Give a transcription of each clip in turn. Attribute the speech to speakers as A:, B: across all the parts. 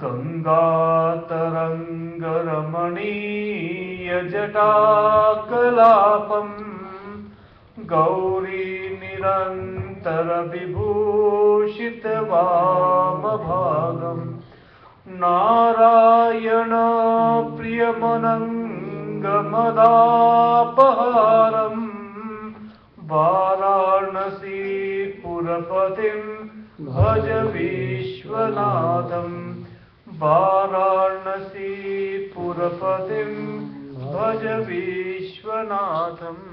A: गङ्गातरङ्गरमणीयजटाकलापम् गौरी निरन्तरविभूषितवामभागम् नारायण प्रियमनङ्गमदापहारम् वाराणसीपुरपतिं भज विश्वनाथम् वाराणसीपुरपतिं भज विश्वनाथम्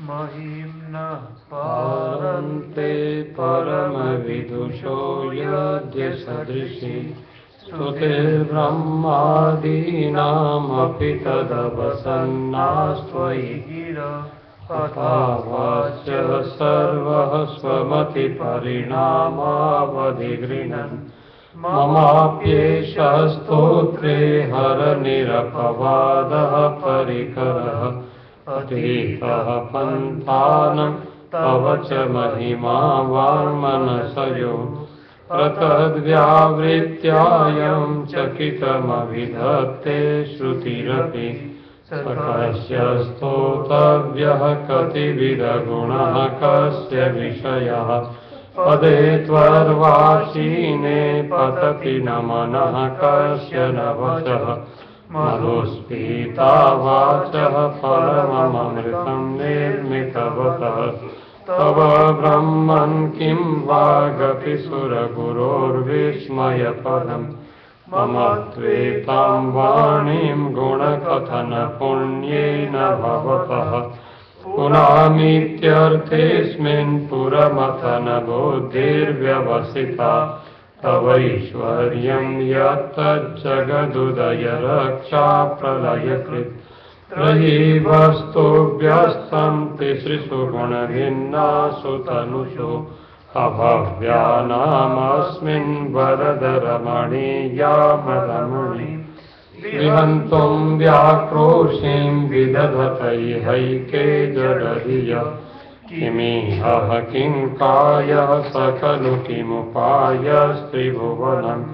A: महिम्नः पारन्ते परमविदुषो यद्य सदृशी स्तुतिर्ब्रह्मादीनामपि तदवसन्नास्त्वयि गिरा तथावाच्य सर्वः स्वमतिपरिणामावधिगृह्णन् ममाप्येष स्तोत्रे हरनिरपवादः परिकरः अतीतः पन्थानं तव च महिमा वाङ्मनसयो प्रतद्व्यावृत्यायं चकितमभिधत्ते श्रुतिरपि सकस्य स्तोतव्यः कतिविधगुणः कस्य विषयः पदे त्वर्वाचीने पतति न मनः कस्य न वचः मधुस्फीता वाचः परममृतं निर्मितवतः तव ब्रह्मन् किं वागपि सुरगुरोर्विस्मयपदम् मम त्वेतां वाणीं गुणकथनपुण्येन भवतः पुनामीत्यर्थेऽस्मिन् पुरमथनबुद्धिर्व्यवसिता तवैश्वर्यं यत्तज्जगदुदयरक्षाप्रलयकृत् त्रयी वस्तुभ्यस्तं तिसृषु गुणभिन्नासु तनुषु अभव्यानामस्मिन् वरदरमणीयामरमणि विहन्तुं व्याक्रोशीं विदधतैहैके जडधिय किमिह किङ्कायः सकलु किमुपायस्त्रिभुवनम्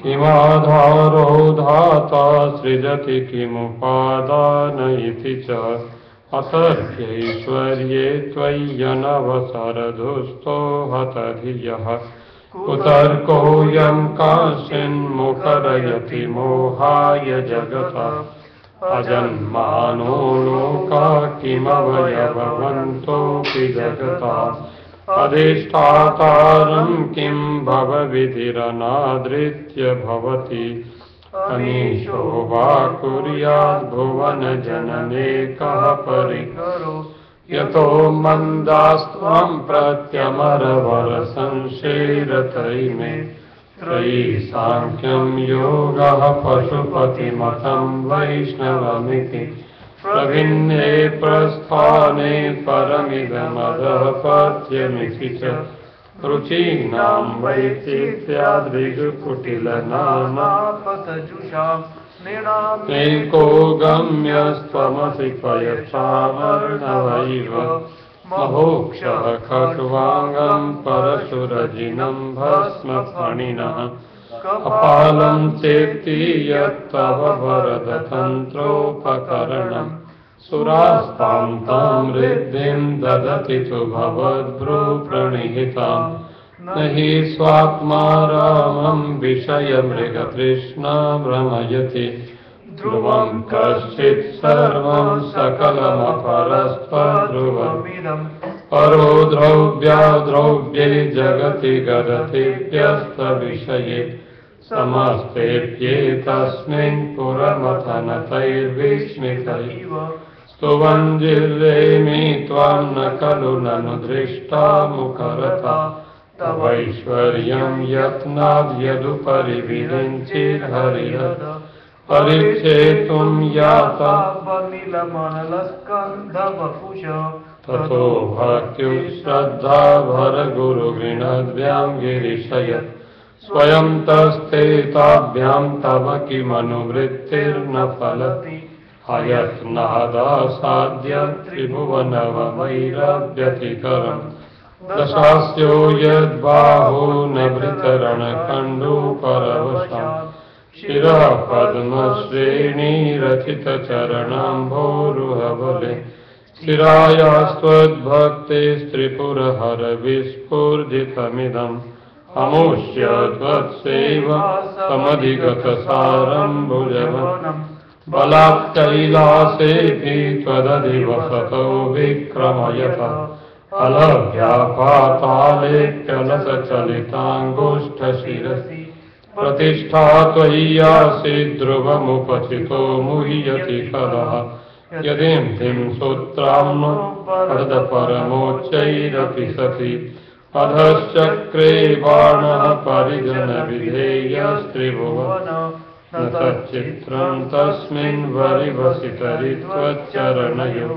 A: किमाधारो धाता सृजति किमुपादान इति च असर्गैश्वर्ये त्वय्यनवसरदुस्तो हतधियः कुतर्कोऽयं कांश्चिन्मुखरयति मोहाय जगतः अजन्मानो लोका किमवयभवन्तोऽपि जगता अधिष्ठातारं किं भवविधिरनादृत्य भवति अनीशो वा कुर्याद्भुवनजनने कः परिकरो यतो मन्दास्त्वं प्रत्यमरवरसंशेरतैमे त्रयी साङ्ख्यं योगः पशुपतिमतं वैष्णवमिति प्रभिन्ने प्रस्थाने परमिदमदः पथ्यमिति च रुचीनां वैचित्र्याद्विकुटिलनानापतजुषां एको गम्यस्त्वमसि पयसावर्णवैव महोक्षः खट्वाङ्गं परशुरजिनं भस्मफणिनः कपालं चेत्ति यत्तव वरदतन्त्रोपकरणम् सुरास्तां तां रिद्धिं ददति तु भवद्भ्रूप्रणिहिताम् न हि स्वात्मा रामं विषयमृगतृष्णा भ्रमयति ध्रुवं कश्चित् सर्वं सकलमपरस्त्वध्रुवमिदं परो द्रव्याद्रव्ये जगति गरतिभ्यस्तविषये समस्तेऽप्येतस्मिन् पुरमथनतैर्विस्मितैव स्तुवञ्जिरेमि त्वां न खलु ननु दृष्टा मुखरता तवैश्वर्यं यत्नाद्यदुपरि विरिञ्चिर्हरिहर परिच्छेतुं याता वनिलमनलस्कन्धवपुष ततो भक्त्युश्रद्धा भरगुरुगृणद्भ्यां गिरिशयत् स्वयं तस्ते ताभ्यां तव किमनुवृत्तिर्न फलति हयत्नादासाद्य त्रिभुवनवैरव्यतिकरम् दशास्यो यद्बाहो नभृतरणखण्डोपरवशा शिरः पद्मश्रेणीरचितचरणाम्भोरुहबले स्थिरायास्त्वद्भक्ते त्रिपुरहर विस्फूर्जितमिदम् अमुष्य त्वत्सेव समधिगतसारं भुजवनम् बलात्कैलासेऽपि त्वदधिवसतो विक्रमयतः अलभ्यापातालेऽप्यलसचलिताङ्गुष्ठशिरसि प्रतिष्ठा त्वय्यासि ध्रुवमुपचितो मुह्यति कलः यदिं सूत्राम्नो परमोच्चैरपि सति अधश्चक्रे बाणः परिजनविधेयस्त्रिभुवन न तच्चित्रं तस्मिन् वरिवसितरि त्वच्चरणयो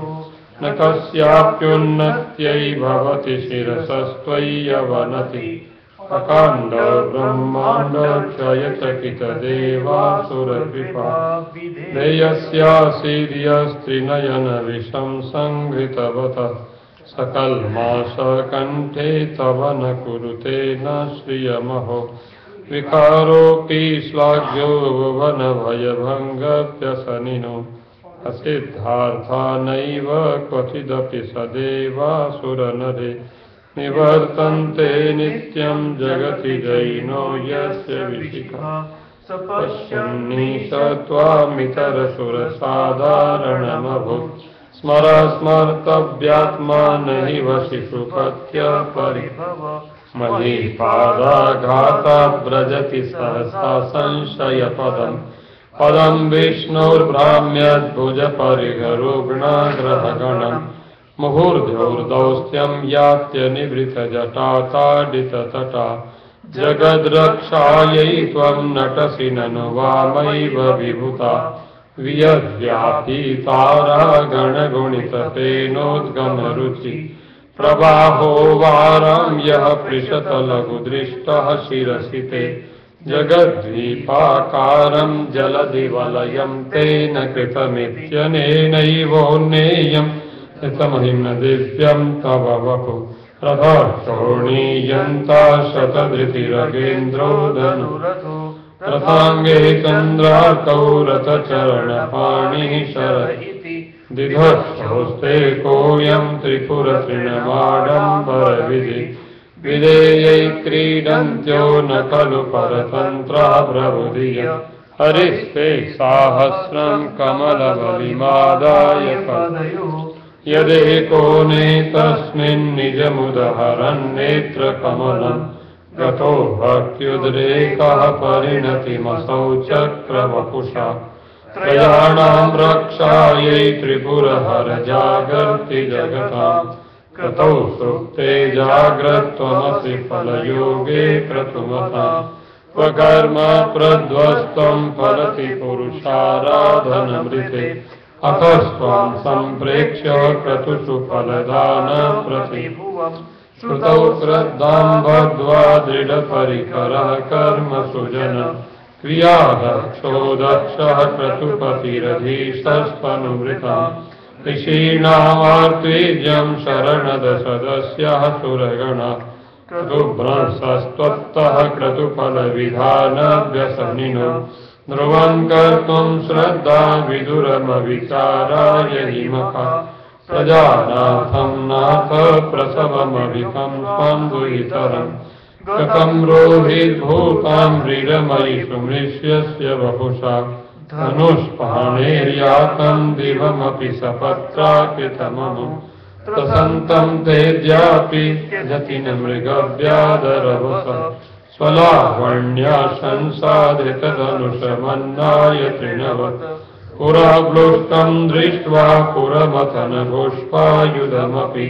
A: न कस्याप्युन्नत्यै भवति शिरसस्त्वय्यवनति अकाण्ड ब्रह्माण्डक्षयचकितदेवासुरकृपा देयस्यासीर्यस्त्रिनयनविषं संहृतवतः सकल्मासकण्ठे तव न कुरुते न श्रियमहो विकारोऽपि श्लाघ्यो भुवनभयभङ्गव्यसनिनो असिद्धार्था नैव क्वचिदपि सदेवासुरनरे निवर्तन्ते नित्यं जगति जैनो यस्य विशिखा स पश्यन्नीश त्वामितरसुरसाधारणमभूत् स्मर स्मर्तव्यात्मा नैव शिशुपत्य परिभव महीपादाघाता व्रजति सहसा संशयपदम् पदं विष्णुर्भ्राम्यद्भुजपरिघरुग्णाग्रहगणम् मुहुर्धौर्दौस्त्यं यात्य निवृतजटाताडिततटा जगद्रक्षायै त्वं नटसि ननु वामैव विभूता वियद्व्यापीतारा गणगुणिततेनोद्गमरुचि प्रवाहो वारां यः पृषतलघुदृष्टः शिरसि ते जगद्वीपाकारं जलधिवलयं तेन कृतमित्यनेनैवोन्नेयं हितमहिम्न दिव्यं तव वपु रथोर्णीयन्ता शतधृतिरगेन्द्रो धनुरथो रथांगे चंद्रार्कौ रथचरणपाणिः शरयति दिधश्चोस्ते कोऽयं त्रिपुरतृणमाडम्बरविधि विधेयै क्रीडन्त्यो न खलु परतन्त्रा प्रबुधिय हरिस्ते साहस्रं कमलबलिमादाय पदयोः यदेको नेतस्मिन् निजमुदहरन्नेत्रकमलम् गतो भक्त्युद्रेकः परिणतिमसौ चक्रवपुषा त्रयाणां रक्षायै त्रिपुरहर जागर्ति जगताम् कृतौ सुप्ते जाग्रत्वमसि फलयोगे क्रतुमताम् स्वकर्म प्रध्वस्त्वं फलति पुरुषाराधनमृते अतस्त्वं सम्प्रेक्ष्य क्रतुषु फलदानप्रतिभुवम् श्रुतौ श्रद्धां बद्ध्वा दृढपरिकरः कर्मसु जन क्रियादक्षो दक्षः क्रतुपतिरधीशस्त्वनुमृतम् ऋषीणामार्त्वीर्यं शरणदशदस्यः सुरगणः क्रतुभ्रंशस्त्वत्तः क्रतुफलविधानव्यसनिनो ध्रुवं कर्तुं श्रद्धा विदुरमविचाराय हिमका प्रजानाथं नाथ प्रसवमभितं त्वं दुहितरम् कथं रोहिद्भूतां व्रीडमयि सुमृष्यस्य वपुषा धनुष्पाणेर्यातं दिवमपि सपत्राकृतमनु प्रसन्तं तेज्यापि त्यजति न मृगव्याधरवस स्वलावण्या संसाधितधनुषमन्नाय तृणवत् पुराव्लुष्टं दृष्ट्वा पुरमथनपुष्पायुधमपि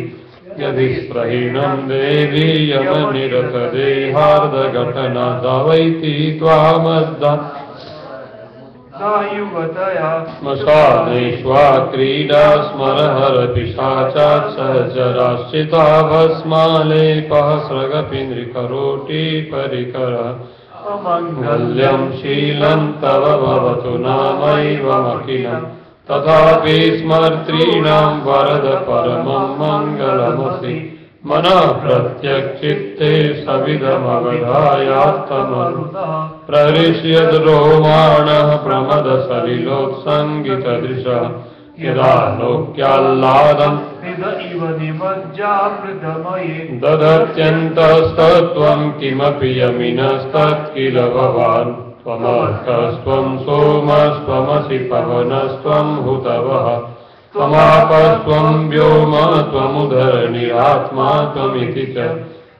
A: यदि स्प्रहीणं देवी यमनिरतदेहार्धघटना दावैति त्वामद्दा श्मशानेष्वा क्रीडा स्मरहरपिशाचात् सहचराश्चिता भस्मालेपः स्रगपि नृकरोटिपरिकरः अमङ्गल्यं शीलं तव भवतु नामैवमखिलम् तथापि स्मर्तॄणां वरद परमं मङ्गलमसि मनः प्रत्यक्षित्ते सविधमवधायास्तमरुतः प्रहृष्यद् रोमाणः प्रमदसलिलोत्सङ्गितदृशः यदा लोक्याह्लादम्
B: इव निमज्जामृतमये
A: ददत्यन्तस्तत्त्वं किमपि यमिनस्तत्किल भवान् त्वमर्थस्त्वं सोमस्त्वमसि पवनस्त्वं हुतवः त्वमापस्त्वं व्योम त्वमुदरनिरात्मा त्वमिति च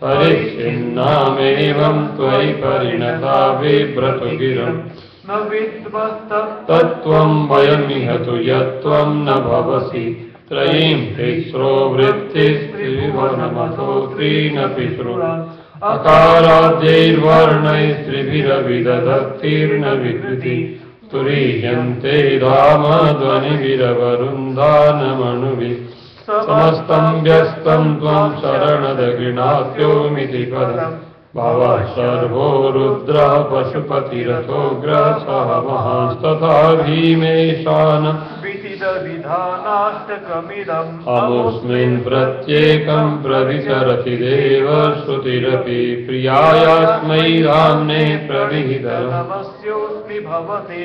A: परिच्छिन्नामेवं त्वयि परिणता बिभ्रतु गिरम्
B: न
A: तत्त्वं वयमिह तु यत्त्वं न भवसि त्रयीं तिस्रो वृत्तिस्त्रिभुवनमतो त्रीनपि शृणु अकाराद्यैर्वर्णैस्त्रिभिरविदधत्तीर्न विकृति तुरीयन्ते धाम ध्वनिभिरवरुन्धानमणुभिः समस्तं व्यस्तं त्वं शरणदगृणात्योमिति पदम् भवः सर्वो रुद्रः पशुपतिरथोग्रः सह महांस्तथा भीमेशान
B: विधिदविधानाष्टकमिदम्
A: अमुस्मिन् प्रत्येकं प्रविचरति देवश्रुतिरपि प्रियायास्मै धाम्ने प्रविहितः
B: नमस्योऽस्मि भवते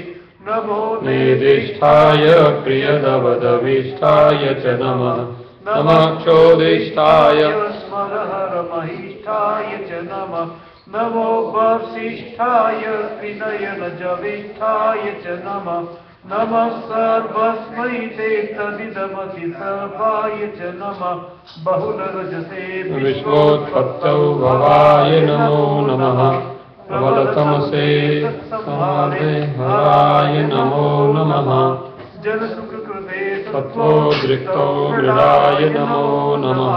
B: नमो
A: नेदिष्ठाय प्रियदवदविष्ठाय च नमः नमः क्षोदिष्ठाय
B: स्मरहरमहिष्ठाय च नमः नमो वसिष्ठाय त्रिनयनजविष्ठाय च नमः नमः सर्वस्मै ते तदिदमति सर्वाय च नमः बहुलरजसे
A: विश्वोत्पत्तौ भवाय नमो नमः प्रबलतमसे संहारे हराय नमो नमः
B: जनसुखकृते
A: तत्त्वोद्रिक्तो मृडाय नमो नमः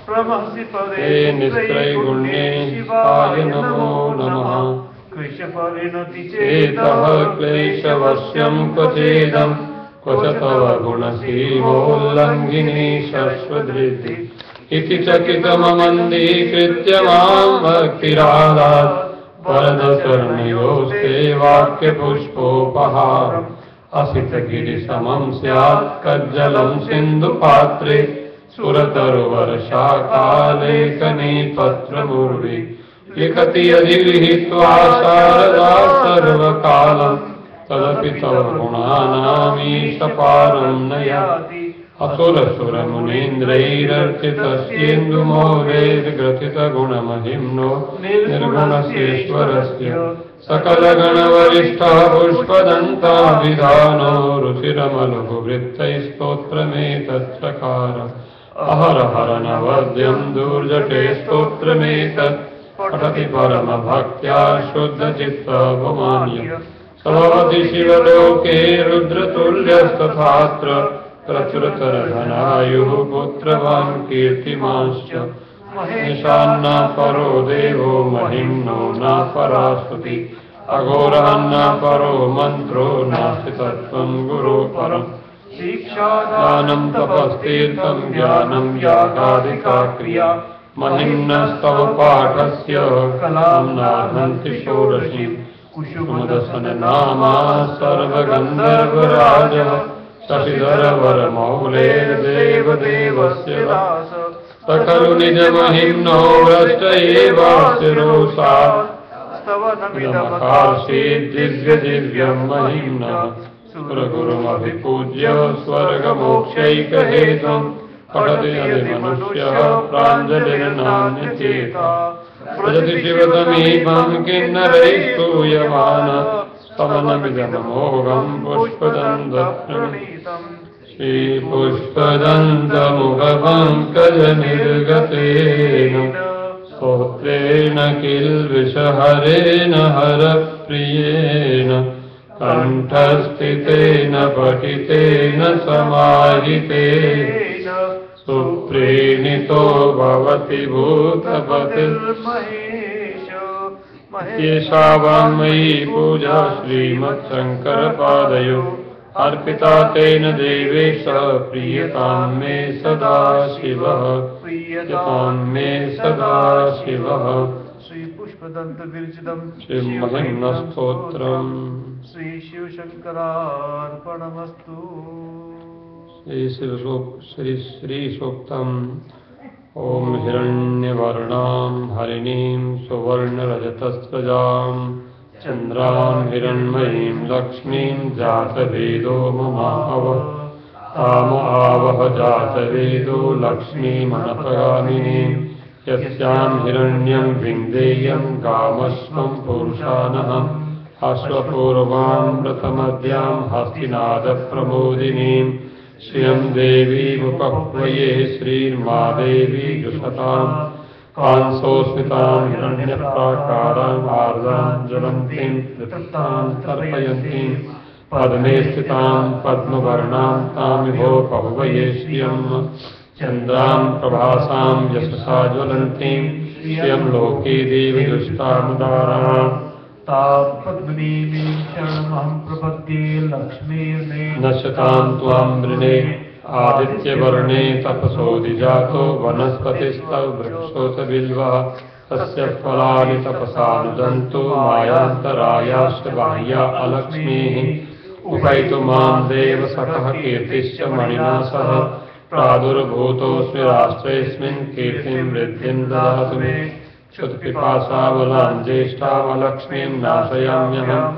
B: प्रमहसि परे
A: ते निस्त्रैगुण्ये शिवाय नमो नमः
B: कृशपरिणति
A: चेतः क्लेशवश्यं क्वचेदं क्व च तव गुणसीमोल्लङ्घिनी शश्वधृति इति चकितममन्दीकृत्य मां भक्तिरादात् वरदशरणयोस्ते वाक्यपुष्पोपहारम् असितगिरिसमं स्यात् कज्जलं सिन्धुपात्रे सुरतरुवर्षाकालेकने पत्रमुर्वि लिखति यदि विहित्वा शारदा सर्वकालं तदपि तव गुणानामीशपारं न याति असुरसुरमुनीन्द्रैरर्चितस्येन्दुमोहैर्ग्रथितगुणमहिम्नो निर्गुणस्येश्वरस्य सकलगणवरिष्ठः पुष्पदन्ताभिधानो रुचिरमलुभुवृत्तैस्तोत्रमेतच्चकार अहरहर नवद्यं दुर्जटे स्तोत्रमेतत् पठति परमभक्त्या शुद्धचित्तभुमान्य समवति शिवलोके रुद्रतुल्यस्तथात्र प्रचुरतरधनायुः पुत्रवान् कीर्तिमांश्च महेशान्न परो देवो महिम्नो न परास्तुति अघोरः न परो मन्त्रो नास्ति तत्त्वं गुरो परम् शिक्षादानं तपस्तीर्थं ज्ञानं यागादिका क्रिया महिम्नस्तव पाठस्य कलां नार्हन्ति षोडशीं कुसुमदसननामा सर्वगन्धर्वराजः शशिधरवरमौलेर्देवदेवस्य दास सकलु निजमहिम्नो भ्रष्ट एवास्य रोषा स्तवनमिदमकार्षीद्दिव्यदिव्यं महिम्नः सुरगुरुमभिपूज्य स्वर्गमोक्षैकहेतुं पठति यदि मनुष्यः प्राञ्जलिर्नान्यचेता व्रजति शिवतमीपं किन्नरैः स्तूयमानः स्तवनमिदममोघं पुष्पदन्तप्रणीतम् श्रीपुष्पदन्तमुखपङ्कजनिर्गतेन स्तोत्रेण किल्बिषहरेण हरप्रियेण कण्ठस्थितेन पठितेन समाहितेन सुप्रीणितो भवति भूतपतिर्महेश येषा वाङ्मयी पूजा श्रीमच्छङ्करपादयो अर्पिता तेन देवेश प्रीयतां मे सदा शिवः प्रीयतां मे सदा शिवः
B: श्री पुष्पदंत विरचितम्
A: श्रीमहिम्नस्तोत्रम्
B: श्री शिवशंकरार्पणमस्तु।
A: श्री सूक्तम् ॐ हिरण्यवर्णां हरिणीं सुवर्णरजतस्रजां चन्द्रां हिरण्मयीं लक्ष्मीं जातवेदो ममावह ताम आवह जातवेदो लक्ष्मीमनपगामिनीं यस्यां हिरण्यं विन्देयं गामश्वं पुरुषानहम् अश्वपूर्वां प्रथमद्यां हस्तिनादप्रमोदिनीं श्रियं देवीमुपह्वये श्रीर्मादेवी जुषताम् कांसोस्मितां हिरण्यप्राकाराम् आर्द्रां ज्वलन्तीं तृप्तां तर्पयन्तीं पद्मे स्थितां पद्मवर्णां तामिहो पह्वये श्रियं चन्द्रां प्रभासां यशसा ज्वलन्तीं श्रियं लोके देवदुष्टामुदाराम्
B: तापद्मनीमीं शरणमहं प्रपद्ये लक्ष्मीर्ने
A: नश्यतां त्वां मृणे आदित्यवर्णे तपसोऽधिजातो वनस्पतिस्तव वृक्षोऽथ बिल्वः तस्य फलानि तपसानुदन्तो मायान्तरायाश्च बाह्या अलक्ष्मीः उपैतु मां देव सकः कीर्तिश्च मणिना सह प्रादुर्भूतोऽस्मि राष्ट्रेऽस्मिन् कीर्तिं वृद्धिं ददातु मे क्षुत्पिपासाबलां ज्येष्ठामलक्ष्मीं नाशयाम्यहम्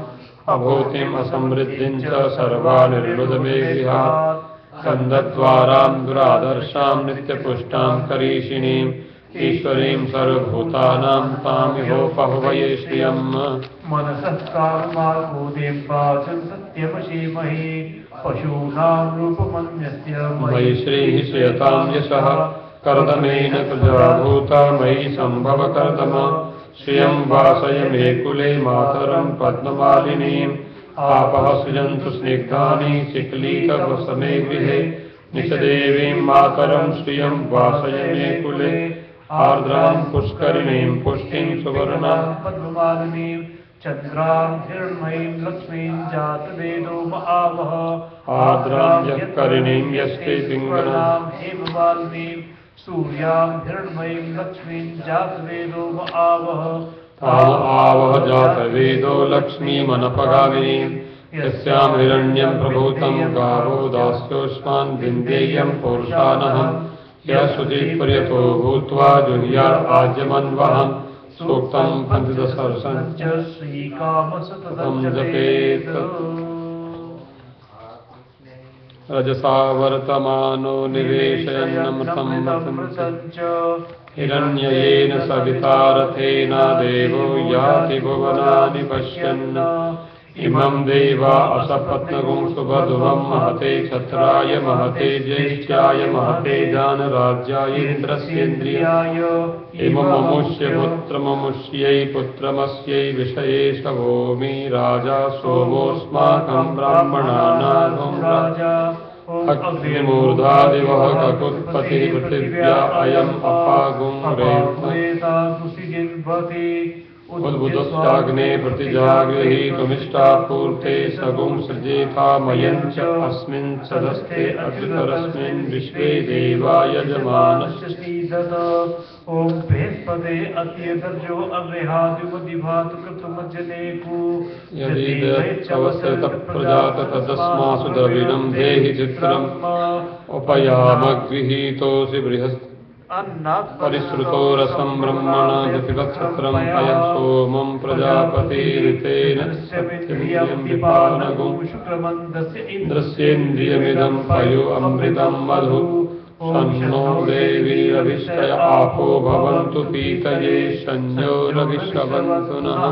A: अभूतिम् असमृद्धिं च सर्वानिर्नुद मे गृहात् स्कन्दद्वारां दुरादर्शां नित्यपुष्टां करीषिणीम् ईश्वरीं सर्वभूतानां तामिहोपह्वये श्रियम्
B: मनसः काममार्गोदें पाचं सत्यमशीमहि पशूनां रूपमन्यस्य
A: मयि श्रीः श्रियतां यशः कर्दमेन प्रजाभूता मयि सम्भव कर्दम श्रियं वासय मे कुले मातरं पद्ममालिनीम् आपः सृजन्तु स्निग्धानि चिक्लीतवसमे गृहे निशदेवीं मातरं श्रियं वासय मे कुले आर्द्रां पुष्करिणीं पुष्टिं सुवर्णां
B: पद्ममालिनीं चन्द्रां हिरण्मयीं लक्ष्मीं जातवेदो महावह
A: आर्द्रां यःकरिणीं यस्ते पिङ्गलां
B: हेममालिनीं सूर्यां हिरण्मयीं लक्ष्मीं जातवेदो महावह
A: ताम आवह जातवेदो लक्ष्मीमनपगामिनीं यस्यां हिरण्यं प्रभूतं गावो दास्योऽस्मान् विन्देयं पुरुषानहम् यः शुचिपर्यतो भूत्वा जुह्यात् आज्यमन्वहम् सूक्तं पञ्चदशवर्षं
B: च श्रीकामसततं
A: जपेत् रजसा वर्तमानो निवेशयन्नमृतं हिरण्ययेन सविता देवो याति भुवनानि पश्यन् इमं देवा असपत्नगुं सुबधुवं महते क्षत्राय महते ज्येष्ठ्याय महते जानराज्याय इन्द्रस्येन्द्रियाय इमममुष्य पुत्रममुष्यै पुत्रमस्यै विषये शवोमि राजा सोमोऽस्माकं ब्राह्मणानां राजा अग्निमूर्धादिवः ककुत्पतिः पृथिव्या अयम् अपागुं रेता उद्बुधस्याग्ने प्रतिजागृहीतुमिष्टापूर्ते सगुं सृजेथा मयं च अस्मिन् सदस्ते अग्नितरस्मिन् विश्वे देवा यजमानस्य सीदत ॐ बृहस्पते अत्यदर्जो अव्रेहादिमदिभातु कृतमज्जनेकु यदि दैत्यवस्यतः प्रजात तदस्मासु द्रविणं देहि चित्रम् उपयामगृहीतोऽसि बृहस्पति परिश्रुतो रसं ब्रह्मणा प्रतिवत्सत्रं अयं सोमं प्रजापतिरितेन सत्यं विपानगुं इन्द्रस्येन्द्रियमिदं पयो अमृतं मधु सन्नो देवीरभिष्टय आपो भवन्तु पीतये संयोरविश्ववन्तु नः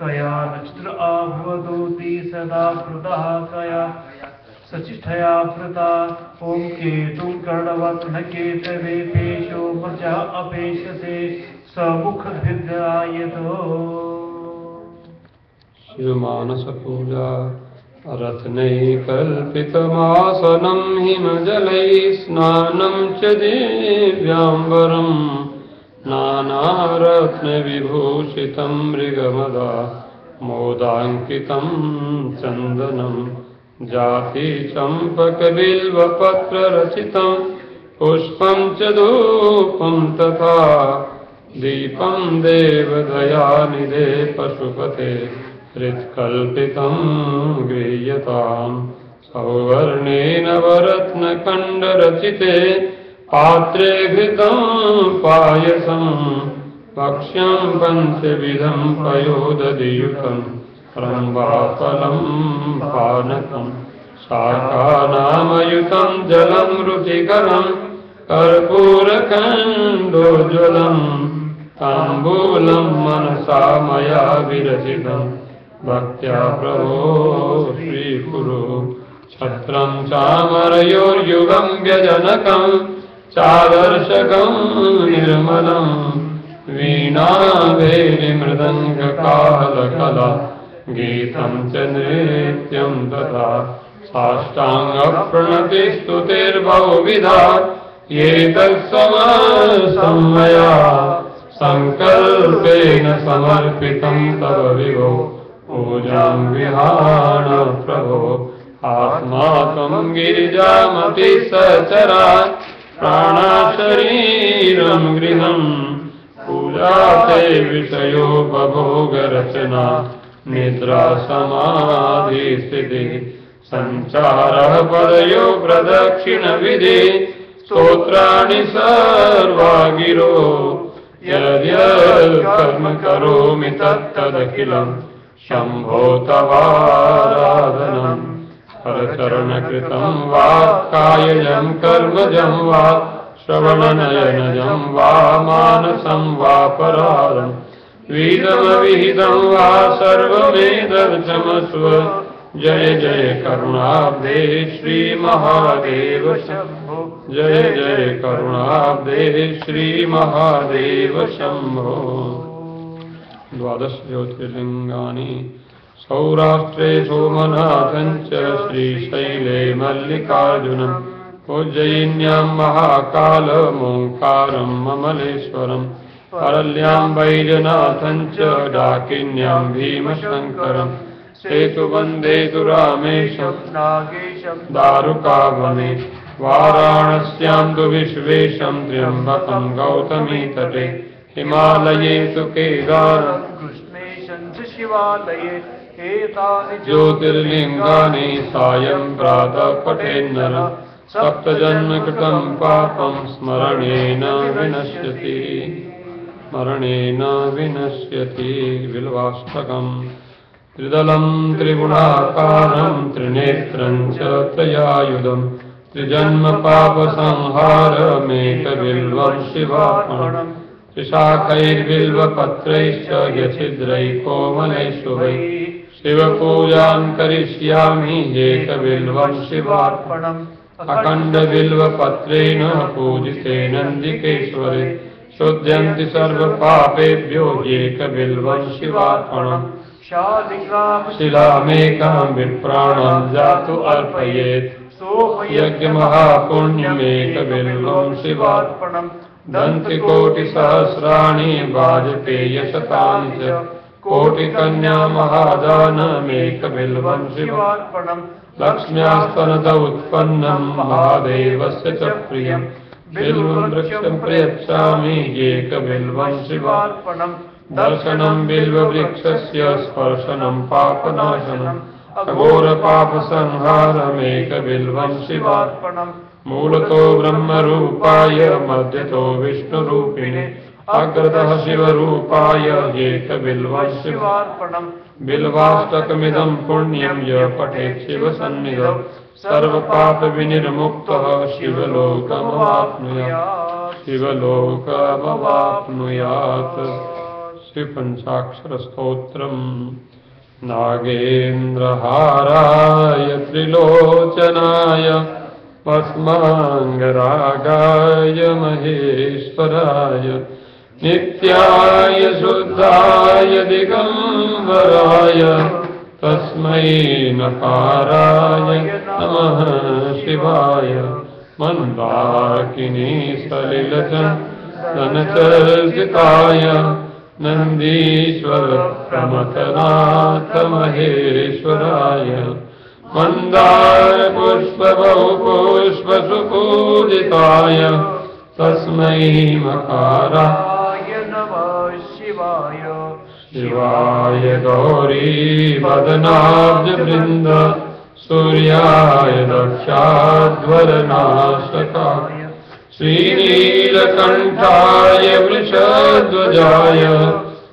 A: कया नक्षत्र आभवदोति सदा कृतः कया सचिष्ठया भृता ॐ केतुं कर्णवत्नकेतवे पेशो प्रजा अपेशते समुखभिर्गायतो शिवमानसपूजा रत्नैः कल्पितमासनं हिमजलैः स्नानं च दिव्याम्बरं नानारत्नविभूषितं मृगमदा मोदाङ्कितं चन्दनम् जाति चम्पकबिल्वपत्ररचितं पुष्पं च धूपं तथा दीपं देवदयानिधे पशुपते हृत्कल्पितं गृह्यताम् सौवर्णेन वरत्नखण्डरचिते पात्रे घृतं पायसं भक्ष्यं पञ्चविधं पयोदधियुतं रम्भाफलं पानकं शाकानामयुतं जलं रुचिकरं कर्पूरकण्डोज्ज्वलं ताम्बूलं मनसा मया विरचितं भक्त्या प्रभो श्रीकुरु छत्रं चामरयोर्युगं व्यजनकं चादर्शकं निर्मलं वीणाभेरिमृदङ्गकालकला गीतं च नृत्यं तथा साष्टाङ्गप्रणतिस्तुतिर्बहुविधा ये तत्समस्तं मया सङ्कल्पेन समर्पितं तव विभो पूजां विहाण प्रभो आत्मा त्वं गिरिजामति सचरा प्राणशरीरं गृहं पूजा ते विषयोपभोगरचना निद्रा समाधिस्थिति संचारः पदयो प्रदक्षिणविधि स्तोत्राणि सर्वा गिरो यद्यत् कर्म करोमि तत्तदखिलं शम्भो तवाराधनम् हरचरणकृतं वा कायजं कर्मजं वा श्रवणनयनजं वा मानसं वा परारं विहितमविहितं वा सर्वमेतत्क्षमस्व जय जय करुणाब्धे श्रीमहादेव शम्भो जय जय करुणाब्धे श्रीमहादेव शम्भो। द्वादश ज्योतिर्लिङ्गानि सौराष्ट्रे सोमनाथं च श्रीशैले मल्लिकार्जुनं उज्जयिन्यां महाकालमोङ्कारं ममलेश्वरं परल्यां वैजनाथं च डाकिन्यां भीमशङ्करं सेतुवन्दे तु रामेशं नागेशं दारुकावने वाराणस्यां तु विश्वेशं त्र्यम्बकं गौतमीतटे हिमालये तु केदारं कृष्णेशं च शिवालये एतानि ज्योतिर्लिङ्गानि सायं प्रातः पठेन्नरः सप्तजन्मकृतं पापं स्मरणेन विनश्यति बिल्वाष्टकम् त्रिदलं त्रिगुणाकारं त्रिनेत्रं च त्रयायुधं त्रिजन्म पापसंहारमेकबिल्वं शिवार्पणम् त्रिशाखैर्बिल्वपत्रैश्च यछिद्रैः कोमलैः शुभैः शिवपूजां करिष्यामि एकबिल्वं शिवार्पणम् अखण्डबिल्वपत्रेण पूजिते नन्दिकेश्वरे शुद्ध्यन्ति सर्वपापेभ्यो एकबिल्वं शिवार्पणम् शिलामेकां विप्राणां जातु अर्पयेत् यज्ञमहापुण्यमेकबिल्वं शिवार्पणम् दन्तिकोटिसहस्राणि वाजपेयशतानि च कोटिकन्या महादानमेकबिल्वं शिवार्पणम् लक्ष्म्यास्तनत उत्पन्नं महादेवस्य च प्रियं बिल्वं वृक्षं प्रयच्छामि एकबिल्वं शिवार्पणम् दर्शनं बिल्ववृक्षस्य स्पर्शनं पापनाशनम् अघोरपापसंहारमेकबिल्वं शिवार्पणम् मूलतो ब्रह्मरूपाय मध्यतो विष्णुरूपिणे अग्रतः शिवरूपाय एकबिल्वं शिवार्पणम् बिल्वाष्टकमिदं पुण्यं य पठेत् शिवसन्निधौ सर्वपापविनिर्मुक्तः शिवलोकमवाप्नुयात्। श्रीपञ्चाक्षरस्तोत्रम् नागेन्द्रहाराय त्रिलोचनाय भस्माङ्गरागाय महेश्वराय नित्याय शुद्धाय दिगम्बराय तस्मै नकाराय नमः शिवाय मन्दाकिनी सलिलचन्दनचर्चिताय नन्दीश्वर प्रमथनाथ महेश्वराय मन्दार पुष्प बहुपुष्प सुपूजिताय तस्मै मकाराय नमः शिवाय शिवाय गौरी वदनाब्जवृन्द सूर्याय दक्षाध्वरनाशकाय श्रीनीलकण्ठाय वृषध्वजाय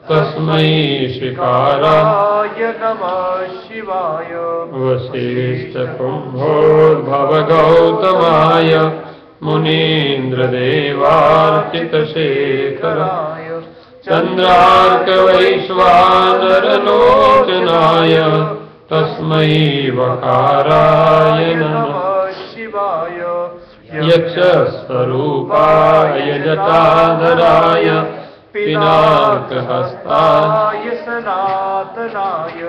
A: तस्मै श्रीकाराय
B: नमः शिवाय।
A: वसिष्ठकुम्भोद्भवगौतमाय मुनीन्द्रदेवार्चितशेखराय चन्द्रार्कवैश्वानरलोचनाय तस्मै वकाराय नमः
B: शिवाय।
A: यक्षस्वरूपाय जटाधराय पिनाकहस्ताय
B: सनातनाय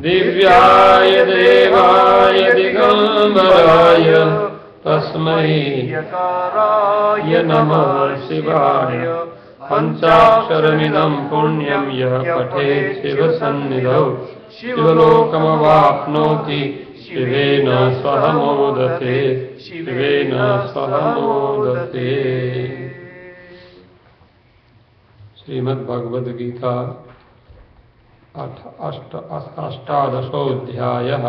A: दिव्याय देवाय दिगम्बराय तस्मै
B: यकाराय
A: नमः शिवाय। पञ्चाक्षरमिदं पुण्यं यः पठेत् शिवसन्निधौ शिवलोकमवाप्नोति शिवेन सह मोदते शिवेन सह मोदते। श्रीमद्भगवद गीता अष्टादशोऽध्यायः।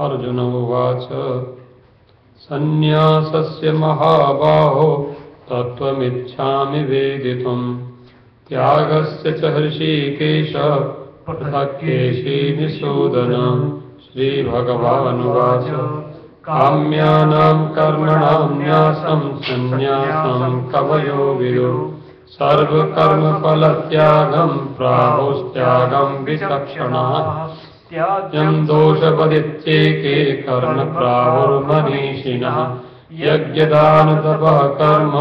A: अर्जुन उवाच सन्न्यासस्य महाबाहो तत्त्वमिच्छामि वेदितुम् त्यागस्य च हृषीकेश पृथक् केशिनिषूदन। श्रीभगवानुवाच काम्यानां कर्मणां न्यासं सन्न्यासं कवयो विदुः सर्वकर्मफलत्यागं प्राहुस्त्यागं विचक्षणाः। त्याज्यं दोषपदित्येके कर्म प्राहुर्मनीषिणः यज्ञदानतपः कर्म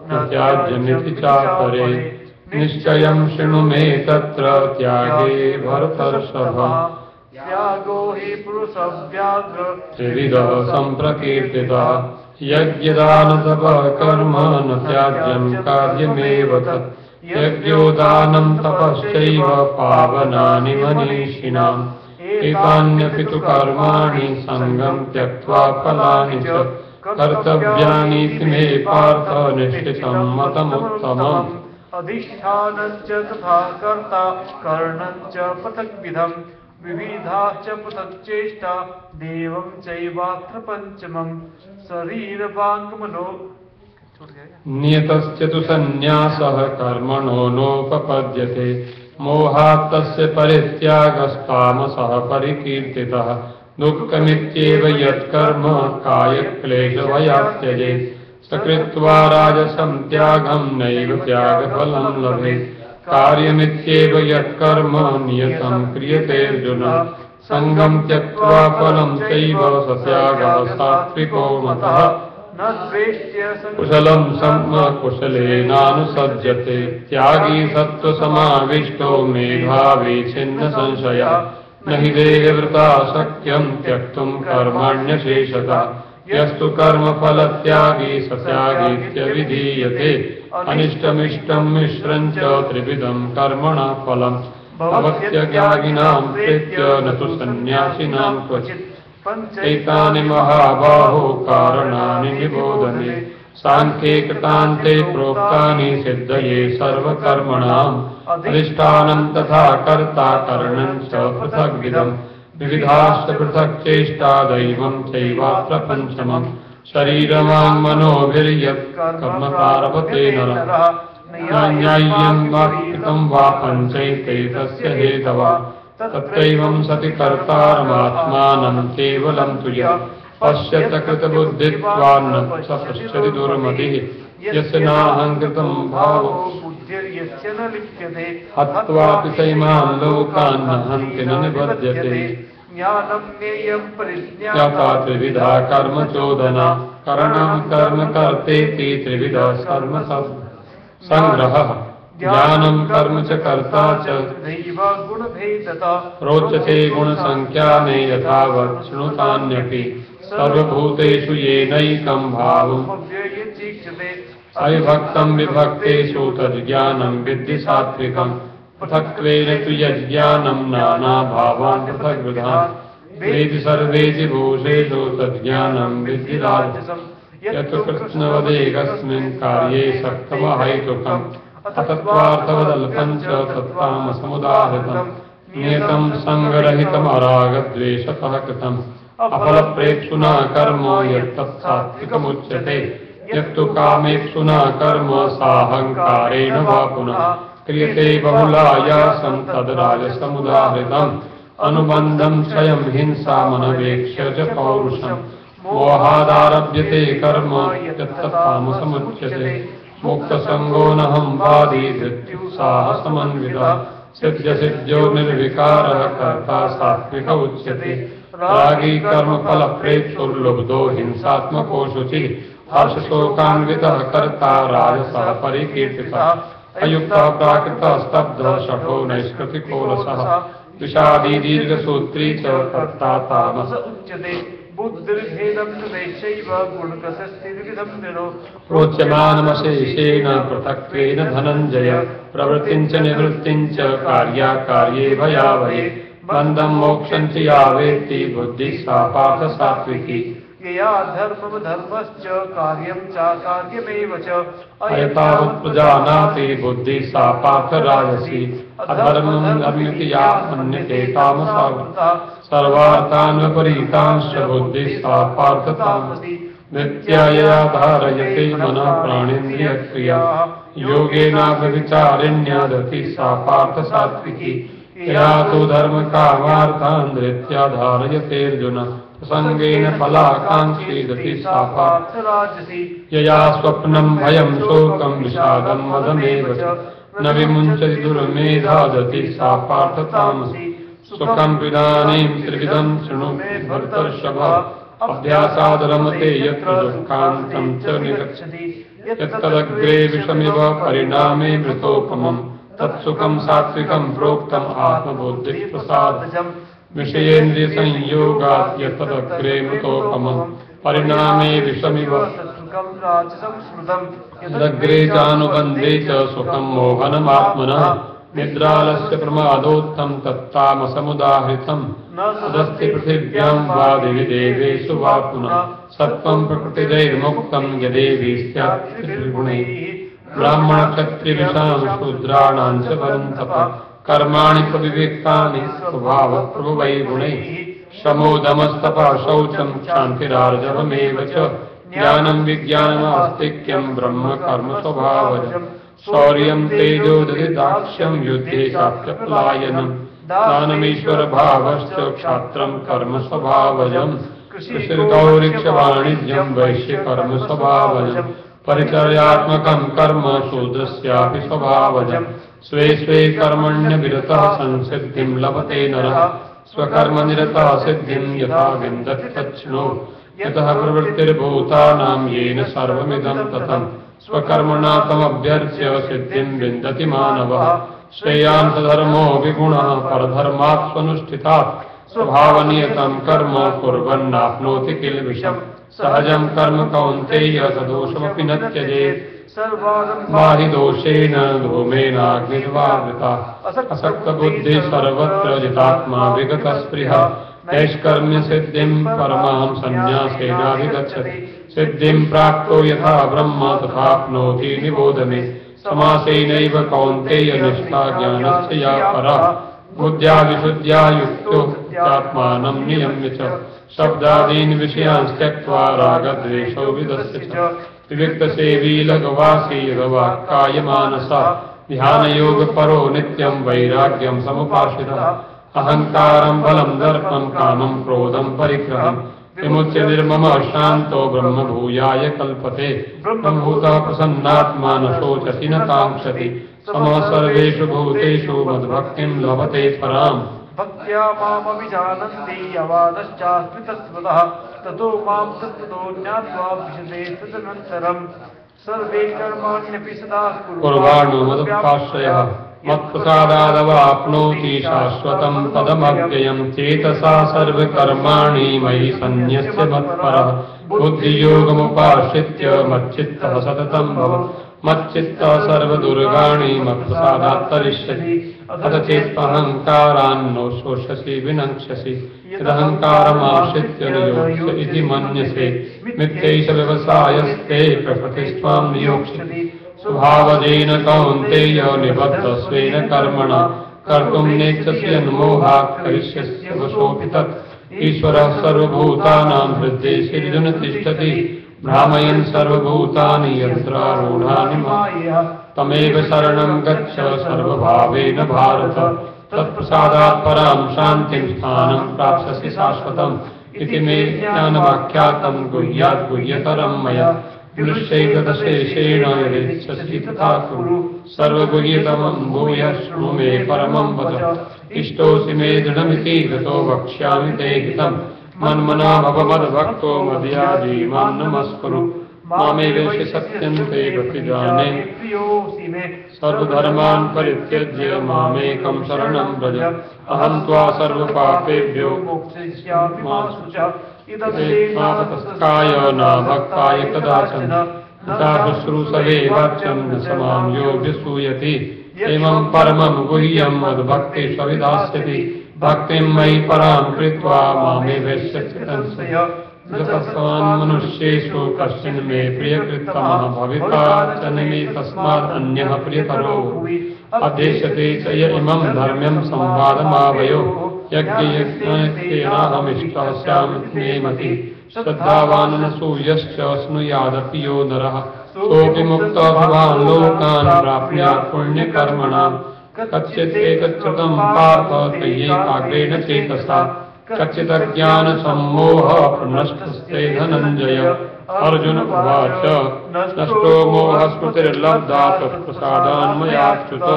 A: न त्याज्यमिति चापरे निश्चयं शृणु मे तत्र त्यागे भरतर्षभ।
B: त्यागो हि पुरुषव्याघ्र
A: त्रिविधः सम्प्रकीर्तितः यज्ञदानतपः कर्म न त्याज्यं कार्यमेव तत्। यज्ञो दानं तपश्चैव पावनानि मनीषिणाम् एतान्यपि तु कर्माणि सङ्गं त्यक्त्वा फलानि च कर्तव्यानीति मे पार्थ निश्चितं मतमुत्तमम्।
B: अधिष्ठानं च तथा कर्ता करणं च पृथग्विधम् विविधा च पृथक् चेष्टा देवं चैवात्र पञ्चमम्। शरीरवाङ्मनो
A: नियतस्य तु सन्न्यासः कर्मणो नोपपद्यते मोहात् तस्य परित्यागस्तामसः परिकीर्तितः। दुःखमित्येव यत्कर्म कायक्लेशभयात् त्यजेत् स कृत्वा राजसं त्यागं नैव त्यागफलं लभेत्। कार्यमित्येव यत्कर्म नियतं क्रियते अर्जुन सङ्गं त्यक्त्वा फलं चैव स त्यागः सात्विको मतः। कुशलं कुशलेनानुसज्जते त्यागी सत्त्वसमाविष्टो मेधावी छिन्न संशयः। न हि देहवृता शक्यं त्यक्तुं कर्मण्यशेषतः यस्तु कर्मफलत्यागी स त्यागीत्यभिधीयते। अनिष्टमिष्टं मिश्रं च त्रिविधं कर्मणः फलम् भवत्यज्ञानिनां प्रेत्य न तु सन्न्यासिनां क्वचित्। एतानि महाबाहो कारणानि निबोधने सांख्ये कृतान्ते प्रोक्तानि सिद्धये सर्वकर्मणाम्। अधिष्ठानं तथा कर्ता करणं च पृथग्विधम् विविधाश्च पृथक् चेष्टा दैवं चैवात्र पञ्चमम्। शरीरवाङ्मनोभिर्यत् कर्म प्रारभते नरः न्याय्यं वा कृतं वा पञ्चैते तस्य हेतवः। तत्रैवं सति कर्तारमात्मानं केवलं तु यः पश्यत कृतबुद्धित्वान्न स पश्यति दुर्मतिः। यस्य नाहङ्कृतं भावो
B: बुद्धिर्यस्य न लिप्यते
A: हत्वापि सैमान् लोकान् न हन्ति न निबध्यते।
B: ज्ञानं ज्ञेयं परिज्ञाता
A: ज्ञाता त्रिविधा कर्म चोदना करणं कर्म कर्तेति त्रिविधा कर्म संग्रहः। ज्ञानं कर्म च कर्ता च
B: दैव गुणभेदता
A: रोचते गुणसंख्याने यथावत् शृणुतान्यपि। सर्वभूतेषु येनैकं भावम्
B: अव्ययचीक्षते
A: अविभक्तं विभक्तेषु तज्ज्ञानं विद्धि सात्विकम्। पृथक्त्वेन तु यज्ज्ञानं नानाभावान् पृथग्विधान् वेदि सर्वेषु भूषेषु तज्ज्ञानं विद्धि राजसम्। यत् कृष्णवदेकस्मिन् कार्ये सक्तमहैतुकम् अतत्त्वार्थवदल्पं च तत्तामसमुदाहृतम्। नियतं सङ्गरहितमरागद्वेषतः कृतम् अफलप्रेप्सुना कर्म यत्तत् सात्विकमुच्यते। यत्तु कामेप्सुना कर्म साहंकारेण वा पुनः क्रियते बहुलायासं तद्राजसमुदाहृतम् अनुबन्धं स्वयं हिंसा मनवेक्ष्य च पौरुषम् मोहादारभ्यते कर्म यत्तत्तामसमुच्यते मुक्तसंगो नहं वादी धृत्युत्साहसमन्वितः सिद्ध्यसिद्ध्यो निर्विकारः कर्ता सात्विक उच्यते रागी कर्मफलप्रेप्सुर्लुब्धो हिंसात्मको शुचिः हर्षशोकान्वितः कर्ता राजसः परिकीर्तितः अयुक्तः प्राकृतः स्तब्धः शठो नैष्कृतिको रसः विषादी दीर्घसूत्री च कर्ता तामस
B: उच्यते बुद्धिर्भेदं तदैषैव गुणकसस्तिर्विधं निरो
A: प्रोच्यमानमशेषेण पृथक्त्वेन धनञ्जय प्रवृत्तिं च निवृत्तिं च कार्याकार्ये भयावहे बन्धं मोक्षं च या वेत्ति बुद्धिः सा पार्थ सात्विकी
B: यया धर्मं धर्मश्च कार्यं चाकार्यमेव च
A: अयतावत् प्रजानाति बुद्धिः सा पार्थ राजसी अधर्मं धर्मिति या मन्यते तामसा सर्वार्थान् विपरीतांश्च बुद्धिः सा पार्थ तामसी नित्या यया धारयते मनः प्राणेन्द्रियक्रिया योगेनाव्यभिचारिण्या धृतिः सा पार्थ सात्विकी यया तु धर्मकामार्थान् धृत्या धारयतेऽर्जुन प्रसंगेन फलाकांक्षी गति सा पार्थ राजसी यया स्वप्नं भयं शोकं विषादं मदमेव च न विमुञ्चति दुर्मेधा गति सा पार्थ तामसी सुखं विदानीं त्रिविधं शृणु मे भर्तर्षभ अभ्यासाद् रमते यत्र दुःखान्तं च निगच्छति यत्तदग्रे विषमिव परिणामे मृतोपमम् तत्सुखं सात्विकं प्रोक्तम् आत्मबुद्धिः प्रसादजम् विषयेन्द्रिय संयोगात् यत्तदग्रे मृतोपमम् परिणामे विषमिव
B: सुखं राजसं स्मृतम्
A: यदग्रे चानुबन्धे च सुखं मोहनमात्मनः निद्रालस्य प्रमादोत्थं तत्तामसमुदाहृतम् तदस्ति पृथिव्यां वा दिवि देवेषु वा पुनः सत्त्वं प्रकृतिजैर्मुक्तं यदेवी स्यात् त्रिगुणैः ब्राह्मणक्षत्रिविषां शूद्राणां च परन्तप कर्माणि प्रविविक्तानि स्वभावप्रभवैर्गुणैः शमोदमस्तपः शौचं क्षान्तिरार्जवमेव च ज्ञानं विज्ञानमास्तिक्यं ब्रह्म कर्म स्वभावजम् शौर्यं तेजोदधिदाक्ष्यं युद्धे चाप्यपलायनं दानमीश्वरभावश्च क्षात्रं कर्म स्वभावजम् कृषिर्गौरिक्षवाणिज्यं वैश्यकर्म स्वभावजम् परिचर्यात्मकं कर्म शूद्रस्यापि स्वभावजम् स्वे स्वे कर्मण्यविरतः संसिद्धिं लभते नरः स्वकर्मनिरतः सिद्धिं यथा विन्दति तच्छृणु यतः प्रवृत्तिर्भूतानां येन सर्वमिदं ततं स्वकर्मणा तमभ्यर्च्य सिद्धिं विन्दति मानवः श्रेयांसधर्मो विगुणः परधर्मात् स्वनुष्ठितात् स्वभावनियतं कर्म कुर्वन्नाप्नोति किल्बिषम् सहजं कर्म कौन्तेय सदोषमपि न त्यजेत् माहि दोषेण धूमेनाग्निर्वावृता असक्तबुद्धिः सर्वत्र जितात्मा विगतस्पृहा नैष्कर्म्य सिद्धिं परमां संन्यासेनाभिगच्छति सिद्धिं प्राप्तो यथा ब्रह्म तथाप्नोति निबोध मे समासेनैव कौन्तेय निष्ठा ज्ञानस्य या परा बुद्ध्या विशुद्ध्या युक्तो आत्मानं नियम्य च शब्दादीन् विषयान् त्यक्त्वा रागद्वेषौ विदस्य च विविक्तसेवी लघवासी यगवाक्कायमानसा ध्यानयोगपरो नित्यं वैराग्यं समुपाश्रितः अहङ्कारं बलं दर्पं कामं क्रोधं परिग्रहं विमुच्य निर्ममः शान्तो ब्रह्मभूयाय कल्पते ब्रह्मभूतः प्रसन्नात्मा न शोचति न काङ्क्षति समः सर्वेषु भूतेषु मद्भक्तिं लभते पराम्
B: भक्त्या मामभिजानन्ति यवानश्चास्मि तत्त्वतः ततो मां तत्त्वतो ज्ञात्वा विशदे तदनन्तरम् सर्वे कर्माण्यपि सदा
A: कुर्वाणो मदुपाश्रयः मत्प्रसादादवाप्नोति शाश्वतं पदमव्ययं चेतसा सर्वकर्माणि मयि सन्न्यस्य मत्परः बुद्धियोगमुपाश्रित्य मच्चित्तः सततं भव मच्चित्तः सर्वदुर्गाणि मत्प्रसादात् तरिष्यति अथ चेत्त्वहङ्कारान्नो शोषसि विनङ्क्षसि यदहङ्कारमाश्रित्य नियोक्ष्य इति मन्यसे मिथ्यैष व्यवसायस्ते प्रकृतिस्त्वां नियोक्ष्यति स्वभावजेन कौन्तेय निबद्धस्वेन कर्मणा कर्तुं नेच्छसि अन्मोहात् करिष्यसि वशोऽपि तत् ईश्वरः सर्वभूतानां हृदये अर्जुन तिष्ठति भ्रामयन् सर्वभूतानि यन्त्रारूढानि मायया तमेव शरणं गच्छ सर्वभावेन भारत तत्प्रसादात् परां शान्तिं स्थानं प्राप्स्यसि शाश्वतम् इति मे ज्ञानमाख्यातं गुह्यात् गुह्यतरं मया दृश्यैतदशेषेण यदिच्छसि तथा कुरु सर्वगुह्यतमं भूयः शृणु मे परमं वच इष्टोऽसि मे दृढमिति ततो वक्ष्यामि ते हितम् मन्मना भव मद्भक्तो मदयाजी मां नमस्कुरु मामेवेशि सत्यन्ते प्रतिजाने सर्वधर्मान् परित्यज्य मामेकं शरणं व्रज अहं त्वा सर्वपापेभ्यो मोक्षयिष्यामि मा शुचः इदमेवातस्काय न भक्ताय कदाचन तथा शुश्रूषवे वाच्यं न स मां योऽभ्यसूयति एवं परमं गुह्यं मद्भक्तेष्वभिधास्यति भक्तिं मयि परां कृत्वा मामेवेश्यसि संशय न तस्मान् मनुष्येषु कश्चिन् मे प्रियकृत्तमः भविता च न मे तस्मात् अन्यः प्रियतरो अध्येष्यते च य इमं धर्म्यं संवादमावयो यज्ञयज्ञेनाहमिष्टः स्यामिति मे मतिः श्रद्धावान् न सूयश्च स्नुयादपि यो नरः सोऽपि मुक्तः भवान् लोकान् प्राप्नुयात् पुण्यकर्मणाम् कच्चिदेतच्छ्रुतं पार्थ त्वय्यैकाग्रेण चेतसा कच्चिदज्ञानसम्मोहः प्रनष्टस्ते धनञ्जय अर्जुन उवाच नष्टो मोहस्मृतिर्लब्धा तत्प्रसादान् मयाच्युत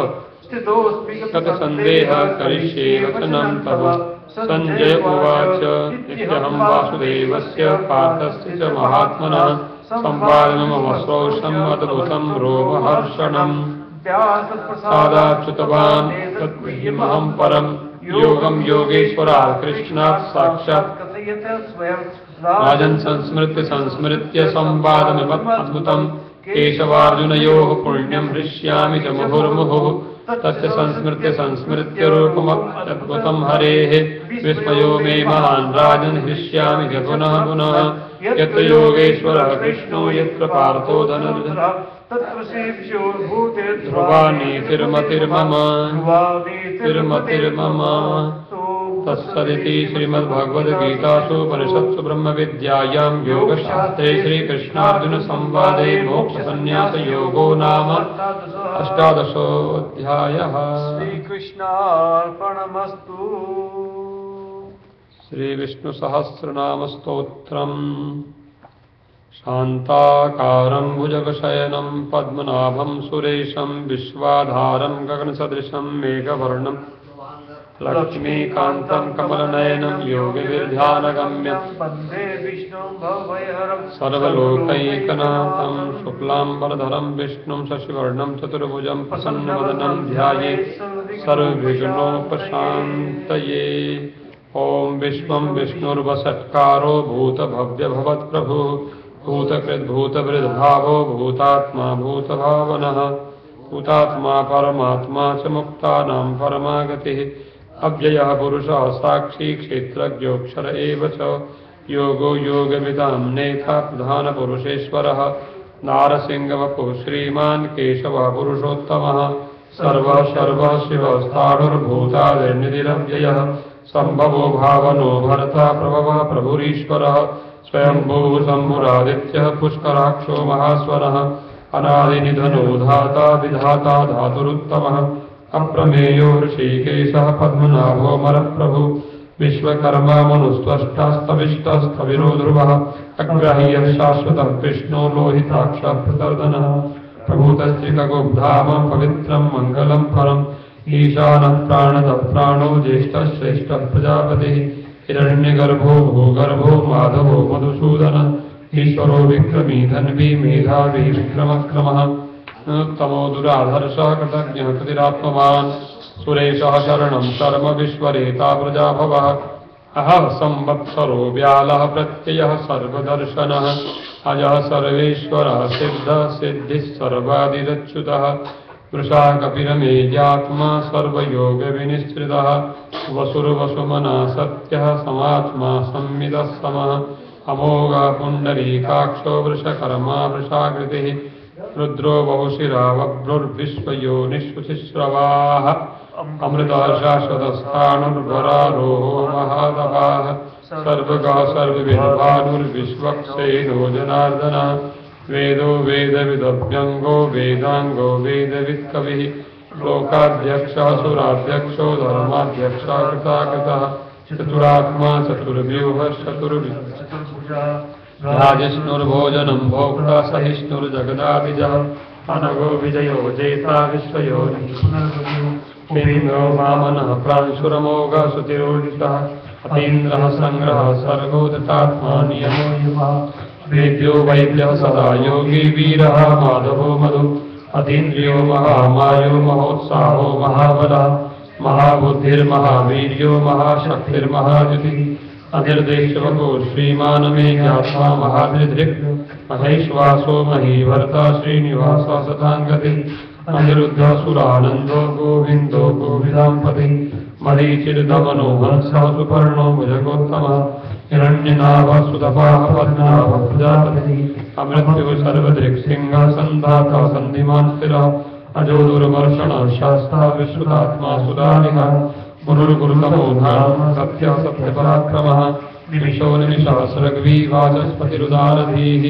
A: गतसन्देहः करिष्ये वचनं तव सञ्जय उवाच इत्यहं वासुदेवस्य पार्थस्य च महात्मनः संवादममश्रोषम् अद्भुतं रोमहर्षणम् प्रसादाच्युतवान् तद्मह्यमहं परम् योगं योगेश्वरात् कृष्णात् साक्षात् राजन् संस्मृत्य संवादमिमद्भुतम् केशवार्जुनयोः पुण्यं हृष्यामि च मुहुर्मुहुः तस्य संस्मृत्य रूपमद्भुतं हरेः विस्मयो मे महान् राजन् हृष्यामि च पुनः पुनः यत्र योगेश्वरः कृष्णो यत्र पार्थो धनुर्धरः तत्र ध्रुवा नीतिर्मतिर्मम तत्सदिति श्रीमद्भगवद्गीतासु उपनिषत्सु ब्रह्मविद्यायां योगशास्त्रे श्रीकृष्णार्जुनसंवादे मोक्षसंन्यासयोगो नाम अष्टादशोऽध्यायः।
B: श्रीकृष्णार्पणमस्तु।
A: श्रीविष्णुसहस्रनामस्तोत्रम् शान्ताकारं भुजगशयनं पद्मनाभं सुरेशं विश्वाधारं गगनसदृशं मेघवर्णं लक्ष्मीकान्तं कमलनयनं योगिविध्यानगम्यं
B: वन्दे विष्णुं भवभयहरं
A: सर्वलोकैकनाथं शुक्लाम्बरधरं विष्णुं शशिवर्णं चतुर्भुजं प्रसन्नवदनं ध्यायेत् सर्वविघ्नोपशान्तये। ॐ विश्वं विष्णुर्वषट्कारो भूतभव्यभवत्प्रभुः भूतकृद्भूतवृद्भावो भूतात्मा भूतभावनः भूतात्मा परमात्मा च मुक्तानां परमागतिः अव्ययः पुरुषः साक्षी क्षेत्रज्ञोऽक्षर एव च योगो योगविदां नेता प्रधानपुरुषेश्वरः नारसिंहवपुः श्रीमान् केशवः पुरुषोत्तमः सर्वः शिवस्ताणुर्भूतादिर्निधिरव्ययः सम्भवो भावनो भर्ता प्रभवः प्रभुरीश्वरः स्वयंभुः शम्भुरादित्यः पुष्कराक्षो महास्वरः अनादिनिधनो धाता विधाता धातुरुत्तमः अप्रमेयो ऋषिकेशः पद्मनाभो मरप्रभु विश्वकर्मा मनुस्त्वष्टास्तविष्टस्तविरो ध्रुवः अग्राह्यः शाश्वतः कृष्णो लोहिताक्षः प्रतर्दनः प्रभूतस्त्रिकगुब्धाम पवित्रं मङ्गलं परम् ईशानः प्राणदः प्राणो ज्येष्ठः श्रेष्ठः प्रजापतिः हिरण्यगर्भो भूगर्भो माधवो मधुसूदनः ईश्वरो विक्रमी धन्वी मेधावी विक्रमक्रमः उत्तमो दुराधर्षः कृतज्ञः कृतिरात्मवान् सुरेशः शरणं शर्म विश्वरेता प्रजाभवः अहः संवत्सरो व्यालः प्रत्ययः सर्वदर्शनः अजः सर्वेश्वरः सिद्धः सिद्धिः सर्वादिरच्युतः वृषा कपिरमेजात्मा सर्वयोगविनिश्रितः वसुर्वसुमना सत्यः समात्मा संविदः समः अमोघः पुण्डरीकाक्षो वृषकर्मा वृषाकृतिः रुद्रो बहुशिरा वभ्रुर्विश्वयोनिष्वशिश्रवाः अमृता शाश्वतस्थाणुर्वरारोहो महातपाः सर्वगा सर्वविद्वानुर्विश्वक्सेनो जनार्दन वेदो वेदविदभ्यङ्गो वेदाङ्गो वेदवित्कविः लोकाध्यक्षः सुराध्यक्षो धर्माध्यक्षः कृताकृतः चतुरात्मा चतुर्व्यूहः चतुर्भुजः राजिष्णुर्भोजनं भोक्ता सहिष्णुर्जगदाभिजः अनघो विजयो जेता विश्वयोनिन्द्रो वामनः प्रांशुरमोघः सुतिरोदितः अतीन्द्रः संग्रहः सर्गो दत्तात्मा नियमो युवः वेद्यो वैद्यः सदा योगी वीरः माधवो मधु अतीन्द्रियो महामायो महोत्साहो महाबलः महाबुद्धिर्महावीर्यो महाशक्तिर्महाद्युतिः अनिर्देशवको श्रीमान मे ज्ञात्वा महादृदृक् महेश्वासो महीवर्ता श्रीनिवासः सताङ्गति अनिरुद्धः सुरानन्दो गोविन्दो गोविदाम्पति मरीचिर्दमनो हंसः सुपर्णो भुजगोत्तमः हिरण्यनाभः सुतपाः पद्मनाभः प्रजापतिः अमृत्युः सर्वदृक्सिंहः सन्धाता सन्धिमान् स्थिरः अजो दुर्मर्षणः शास्ता विश्रुतात्मा सुदानिः गुरुर्गुरुतमो धाम सत्यः सत्यपराक्रमः निमिषो निमिषः सर्गवी वाचस्पतिरुदारधीः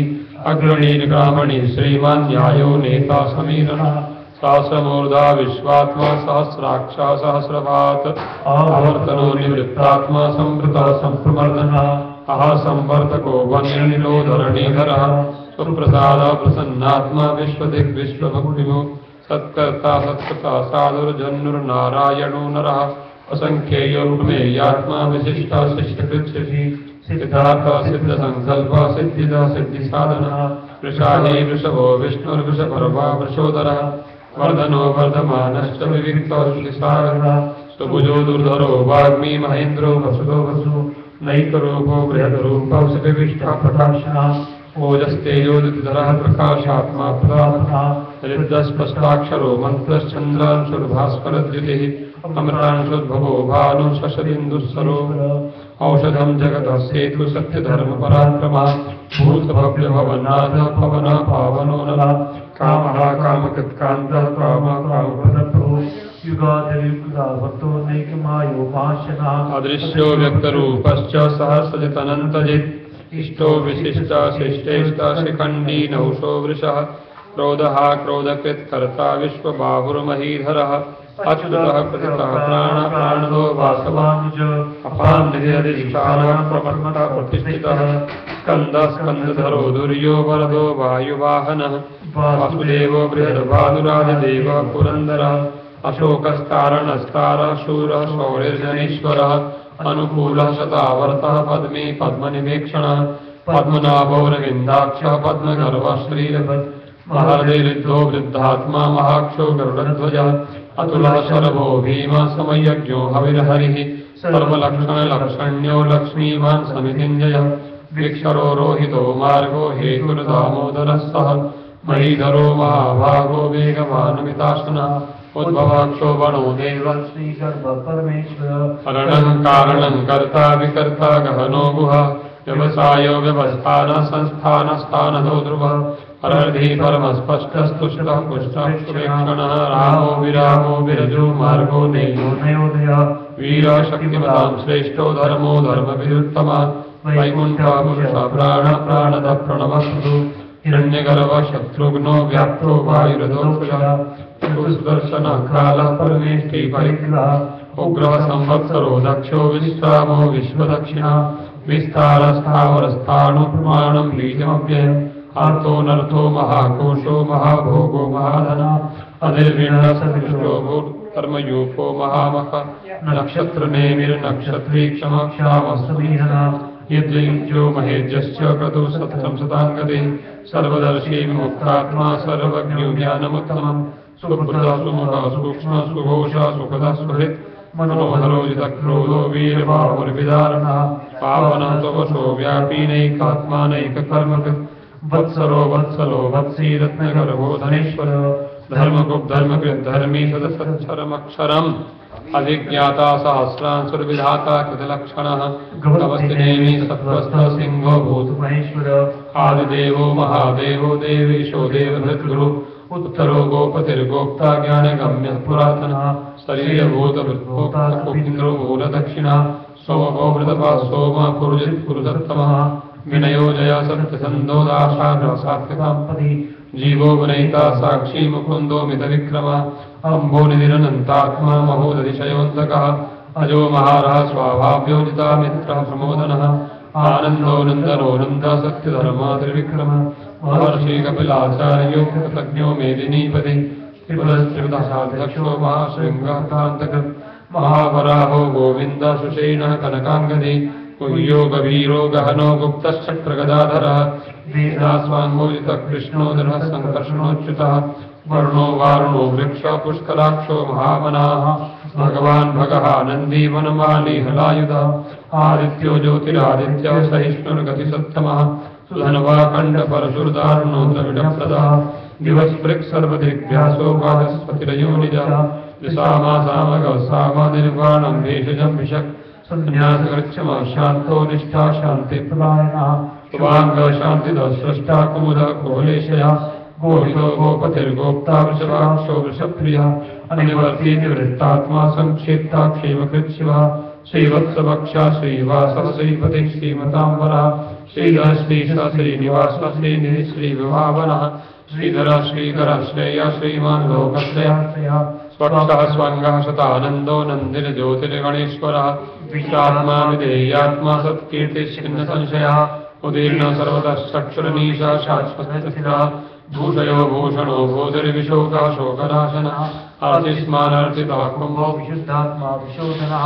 A: अग्रणीर्ग्रामणी श्रीमान् न्यायो नेता समीरणः सहस्रमूर्धा विश्वात्मा सहस्राक्षा सहस्रपात् आवर्तनो निवृत्तात्मा संवृतः संप्रमर्दनः अहसंवर्तको वन्यनिलो धरणीधरः सुप्रसादः प्रसन्नात्मा विश्वदिग्विश्वभक्तिमो सत्कर्ता सत्कृता साधुर्जन्नुर्नारायणो नरः असंख्येयो प्रमेयात्मा विशिष्टा शिष्टकृच्छति सिद्धार्था सिद्धसंकल्पा सिद्धिदा सिद्धिसाधनः वृषाही वृषभो विष्णुर्वृषपर्वा वृषोदरः वर्धनो वर्धमानश्च विविक्तो श्रुतिसागरः सुभुजो दुर्धरो वाग्मी महेन्द्रो वसुतो वसु नैकरूपो बृहद्रूपो सविविष्टः प्रकाशनः ओजस्तेजोदितधरः प्रकाशात्मा प्रदातः हरिद्रस्पष्टाक्षरो मन्त्रश्चन्द्रांशुर्भास्करद्युतिः अमृतांशुद्भवो भानु शशदिन्दुस्सरोवर औषधं जगतः सेतु सत्यधर्मपराक्रमः भूतभव्यभवन्नाथः पवनः पावनो नरः कामः कामकृत्कान्तः कामः कामप्रदत्तो युगादियुगा भक्तो नैकमायो भाषणः अदृश्यो व्यक्तरूपश्च सहस्रजितनन्तजित् इष्टो विशिष्ट शिष्टेष्ट शिखण्डी नहुषो वृषः क्रोधः क्रोधकृत्कर्ता विश्वबाहुर्महीधरः अच्युतः प्रतितः प्राणदो वासवानुज अपान्निधिष्ठानः प्रपन्नः प्रतिष्ठितः स्कन्दः स्कन्दधरो दुर्यो वरदो वायुवाहनः वासुदेवो बृहद्भानुराजदेवः पुरन्दरः अशोकस्तारणस्तारः शूरः शौरिर्जनेश्वरः अनुकूलः शतावर्तः पद्मे पद्मनिवेक्षणः पद्मनाभोरविन्दाक्षः पद्मगर्वः श्रीरभत् महर्षिरिद्धो वृद्धात्मा महाक्षो गरुडध्वजः अतुलः शरभो भीमः समयज्ञो हविर्हरिः सर्वलक्षणलक्षण्यो लक्ष्मीवान् समितिञ्जयः विक्षरो रोहितो मार्गो हेतुर्दामोदरः सः महीधरो महाभागो वेगवानमिताशनः उद्भवाक्षो वणो देवः श्रीगर्भपरमेश्वरः अरणं कारणं कर्ता विकर्ता गहनो गुहा व्यवसायो व्यवस्थानः संस्थानः स्थानदो ध्रुवः अरर्धि परमस्पष्टस्तुष्टः पुष्टः सुवेक्षणः रामो विरामो विरजो मार्गो नेयो नयोदयः वीरः शक्तिमतां श्रेष्ठो धर्मो धर्मविरुत्तमः वैकुण्ठः पुरुषः प्राणः प्राणदः प्रणवः हिरण्यगर्भः शत्रुघ्नो व्याप्तो वायुरथोक्षः सुदर्शनः कालः परमेष्ठी परिग्रहः उग्रः संवत्सरो दक्षो विश्रामो विश्वदक्षिणः विस्तारस्थावरस्थाणु प्रमाणं बीजमव्ययम् आर्तोऽनर्थो महाकोशो महाभोगो महाधनः अधिर्विण्णः सदृष्टो कर्मयूपो महामखः नक्षत्रनेमिर्नक्षत्री क्षमः क्षामः समीहनः यद्युज्यो महेज्यश्च क्रतुः सत्रं सताङ्गतिः सर्वदर्शी विमुक्तात्मा सर्वज्ञो ज्ञानमुत्तमम् सुबुद्धः सुमुखः सूक्ष्मः सुघोषः सुखदः सुहृत् मनोहरो जितक्रोधो वीरबाहुर्विदारणः पावनः स्ववशो व्यापी नैकात्मानैककर्मकृत् वत्सरो वत्सलो वत्सी रत्नगर्भो धनेश्वरः धर्मगुप्धर्मकृत् धर्मी सदसच्छरमक्षरम् अभिज्ञाता सहस्रांशुर्विधाता कृतलक्षणः गवस्तिनेमि सत्त्वस्थः सिंहो भूतमहेश्वरः आदिदेवो महादेवो देवेशो देवभृद्गुरुः उत्तरो गोपतिर्गोप्ता ज्ञानगम्यः पुरातनः शरीरभूतभृत्भोक्ता कुपिन्द्रो मूलदक्षिणा सोमो मृतपा सोमा पुरुजित् पुरुषोत्तमः विनयो जया सत्यसन्धो दाशाग्रसात्विकाम्पति जीवो विनयिता साक्षी मुकुन्दो मितविक्रमः अम्भो निधिरनन्तात्मा महोदधिशयोऽन्तकः अजो महारः स्वाभाव्योजिता मित्रः प्रमोदनः आनन्दो नन्दनो नन्दः सत्यधर्मा त्रिविक्रमः महर्षि कपिलाचार्यो कृतज्ञो मेदिनीपति त्रिपुरस्त्रिविधसाध्यक्षो महाशृङ्गः कान्तकृत् महावराहो गोविन्दः सुषेणः कनकाङ्गदी कुह्यो गभीरो गहनो गुप्तश्चक्रगदाधरः वेदास्वाङ्गोजितः कृष्णो दृढः सङ्कर्षणोच्युतः वर्णो वारुणो वृक्षः पुष्कराक्षो महावनाः भगवान् भगः नन्दी वनमाली हलायुधः आदित्यो ज्योतिरादित्यः सहिष्णुर्गतिसत्तमः सुधन्वाखण्डपरशुर्दारुणो द्रविडप्रदः दिवस्पृक् सर्वदिग्भ्यासो वाचस्पतिरयोनिजः विसामासामगवसामानिर्वाणं भेषजं विशक् संन्यासगच्छमः शान्तो निष्ठा शान्तिप्रदायनः सुवाङ्ग शान्तिदः स्रष्टा कुमुदः कोलेशयः गोहितो गोपतिर्गोप्ता वृषभाक्षो वृषप्रियः अनिवर्ती निवृत्तात्मा संक्षिप्ता क्षेमकृत् शिवः श्रीवत्सवक्षा श्रीवासः श्रीपतिः श्रीमताम्बरः श्रीधरः श्रीशः श्रीनिवासः श्रीनिधिः श्रीविभावनः श्रीधरः श्रीकरः श्रेयः श्रीमान् लोकश्रेयः स्वक्षः स्वङ्गः शतानन्दो नन्दिर्ज्योतिर्गणेश्वरः विश्वात्मा विधेयात्मा सत्कीर्तिश्चिन्न संशयः उदीर्णः सर्वतः चक्षुरनीशः शाश्वतस्थिरः भूषयो भूषणो भूतिर्विशोकः शोकनाशनः अर्चिस्मानर्चितः कुम्भो विशुद्धात्मा विशोधनः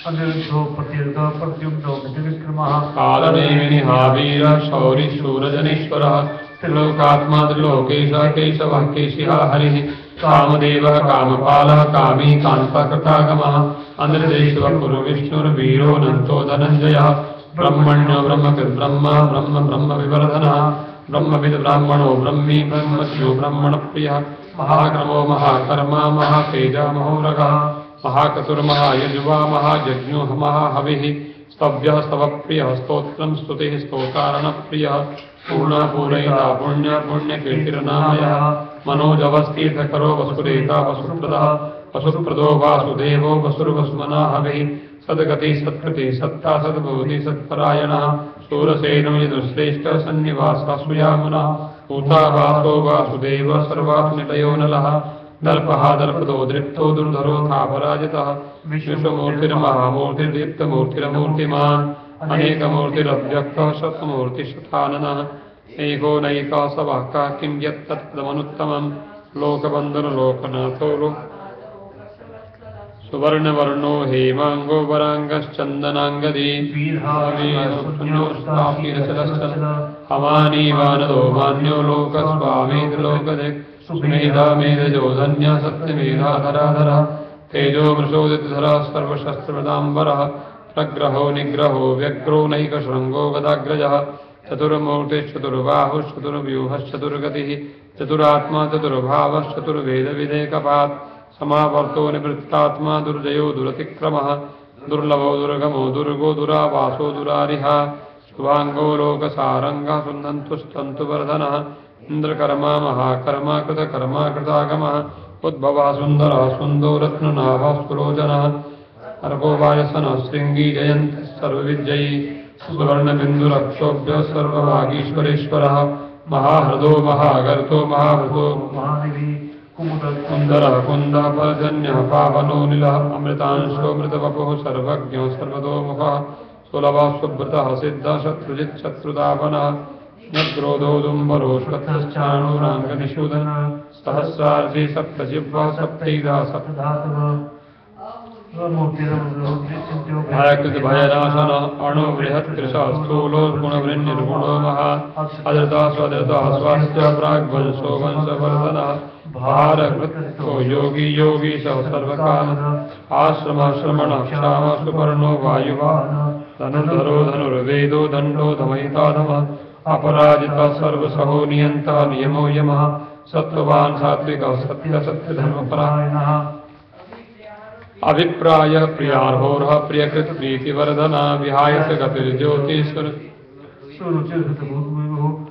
A: अनिरुद्धो प्रत्युद्धो प्रत्युद्धो विक्रमः कालनेमिनि हावीरः शौरी शूरजनेश्वरः त्रिलोकात्मा त्रिलोकेशः केशवः केशिहा हरिः कामदेवः कामपालः कामी कान्ताकृतागमः अनिर्देशः कुरुविष्णुर्वीरो नन्तो धनञ्जयः ब्रह्मण्यो ब्रह्मकृद्ब्रह्मा ब्रह्म ब्रह्मविवर्धनः ब्रह्मविद् ब्राह्मणो ब्रह्मी ब्रह्मज्ञो ब्रह्मणप्रियः महाक्रमो महाकर्मा महातेजा महोरगः महाकतुर्महायजुवा महायज्ञो महाहविः स्तव्यः स्तवप्रियः स्तोत्रं स्तुतिः स्तोतारणप्रियः पूर्णः पूरयिता पुण्यः पुण्यकीर्तिर्नामयः मनोजवस्तीर्थकरो वसुरेता वसुप्रदः वसुप्रदो वासुदेवो वसुर्वसुमना हविः सद्गति सत्कृति सत्ता सद्भूति सत्परायणः शूरसेनो यदुश्रेष्ठः सन्निवासः सुयामुनः पूतावासो वासुदेवः सर्वात्मनिलयो नलः दर्पः दर्पदो दृप्तो दुर्धरो थापराजितः विश्वमूर्तिर्महामूर्तिर्दीप्तमूर्तिरमूर्तिमान् अनेकमूर्तिरव्यक्तः शतमूर्तिशताननः एको नैकः सवाक्यः किं यत्तत्पदमनुत्तमं लोकबन्धुर्लोकनाथो सुवर्णवर्णो हेमांगो वरांगश्चंदनांगदी हमानी वानदो मान्यो लोकस्वामेन्द्रलोकदिक् सुमेधा मेधजो धन्य सत्यमेधाधराधरः तेजो मृषोदितधरः सर्वशस्त्रवदाम्बरः प्रग्रहो निग्रहो व्यग्रो नैकशृङ्गो गदाग्रजः चतुर्मूर्तिश्चतुर्बाहुश्चतुर्व्यूहश्चतुर्गतिः चतुरात्मा चतुर्भावश्चतुर्वेदविदेकपात् समावर्तो निवृत्तात्मा दुर्जयो दुरतिक्रमः दुर्लभो दुर्गमो दुर्गो दुरावासो दुरारिहा शुभांगो लोकसारंगः सुन्दन्तुस्तन्तुवर्धनः इन्द्रकर्मा महाकर्मा कृतकर्मा कृतागमः उद्भवः सुन्दरः सुन्दो रत्ननाभः सुरोचनः अर्को वायसनः शृङ्गी जयन्तः सर्वविजयी सुवर्णबिन्दुरक्षोभ्यः सर्वभागीश्वरेश्वरः महाहृदो महागर्तो महाभृतो महानिधि कुन्दरः कुन्दः पर्जन्यः पावनो नीलः अमृतांशो मृतवपुः सर्वज्ञः सर्वतोमुखः सुलभः सुब्रतः सिद्धः शत्रुजित् शत्रुदापनः ज्ञद्रोधोदुम्बरो श्वत्थश्चाणूराङ्गनिषूदनः सहस्रार्जी सप्तजिह्वा सप्तैधा सप्तधातवः भयकृत भयनाशनः अणु बृहत्कृशः स्थूलो गुणवृन्निर्गुणो महा अधृता स्वधृतः स्वास्थ्य प्राग्वंशो वंशवर्धनः भारकृतो योगी योगीशः सर्वकालः आश्रमः श्रमणः क्षामः सुपर्णो वायुवाहनः धनुर्धरो धनुर्वेदो दण्डो धमयिताधमः अपराजितः सर्वसहो नियन्ता नियमो यमः सत्त्ववान् सात्विकः सत्यधर्मपरायणः अभिप्राय प्रियार्होरः प्रियकृत प्रीतिवर्धना विहाय स गतिर्ज्योतिष्वर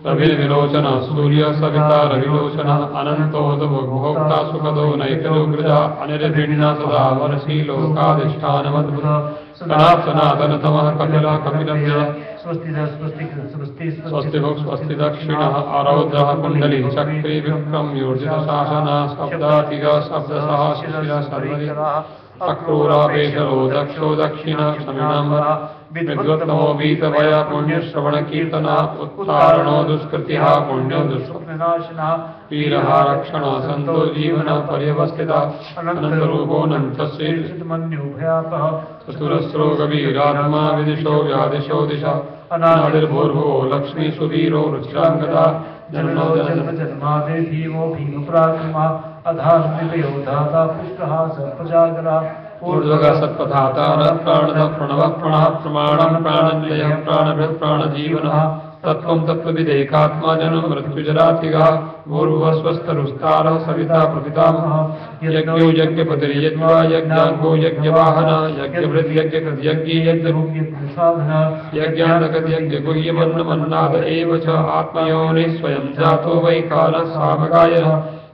A: रविर्विलोचन सूर्य सविता रविलोचन अनन्तोदभोक्ता सुखदो नैकलोग्रजा अनिर्भिन्ना सदा वर्षी लोकाधिष्ठानमद्भुत सनातनतमः कपिलः कपिलव्यय स्वस्ति स्वस्ति दक्षिणः आरौद्रः कुण्डली चक्री विक्रम्योर्जितशासनः शब्दातिगः शब्दसः शिशिरः सर्वरिः अक्रूरावेशरो दक्षो दक्षिणः क्षमिणाम्बरः विद्वत्तमो वीतवय पुण्यश्रवणकीर्तनः उत्तारणो दुष्कृतिः पुण्यो दुष्कृतिनाशनः वीरः रक्षणः सन्तो जीवनः पर्यवस्थितः अनन्तरूपोऽनन्तश्रीमन्युभयापः चतुरस्रो गवीरात्मा विदिशो व्यादिशो दिशा अनादिर्भूर्भुवो लक्ष्मी सुवीरो रुचिराङ्गदा जन्मो जन्मादे भीमो भीमपराक्रमः अधार्मिकयो धाता पुष्टः सर्पजागरः ऊर्ध्वगः सत्पथाता प्राणः प्रणवः प्रणः प्रमाणं प्राणन्ययः प्राणभृत् प्राणजीवनः तत्त्वं तत्त्वविदेकात्मा जन्म मृत्युजरातिगः भूर्भुवस्वस्तरुस्तारः सविता प्रपितामहः यज्ञो यज्ञपतिर्यज्ञवा यज्ञाङ्गो यज्ञवाहनः यज्ञभृत् यज्ञकृत् यज्ञी यज्ञसाधनः यज्ञानगत यज्ञगुह्यमन्नमन्नाद एव च आत्मयोनिः स्वयं जातो वै कालः सामगायः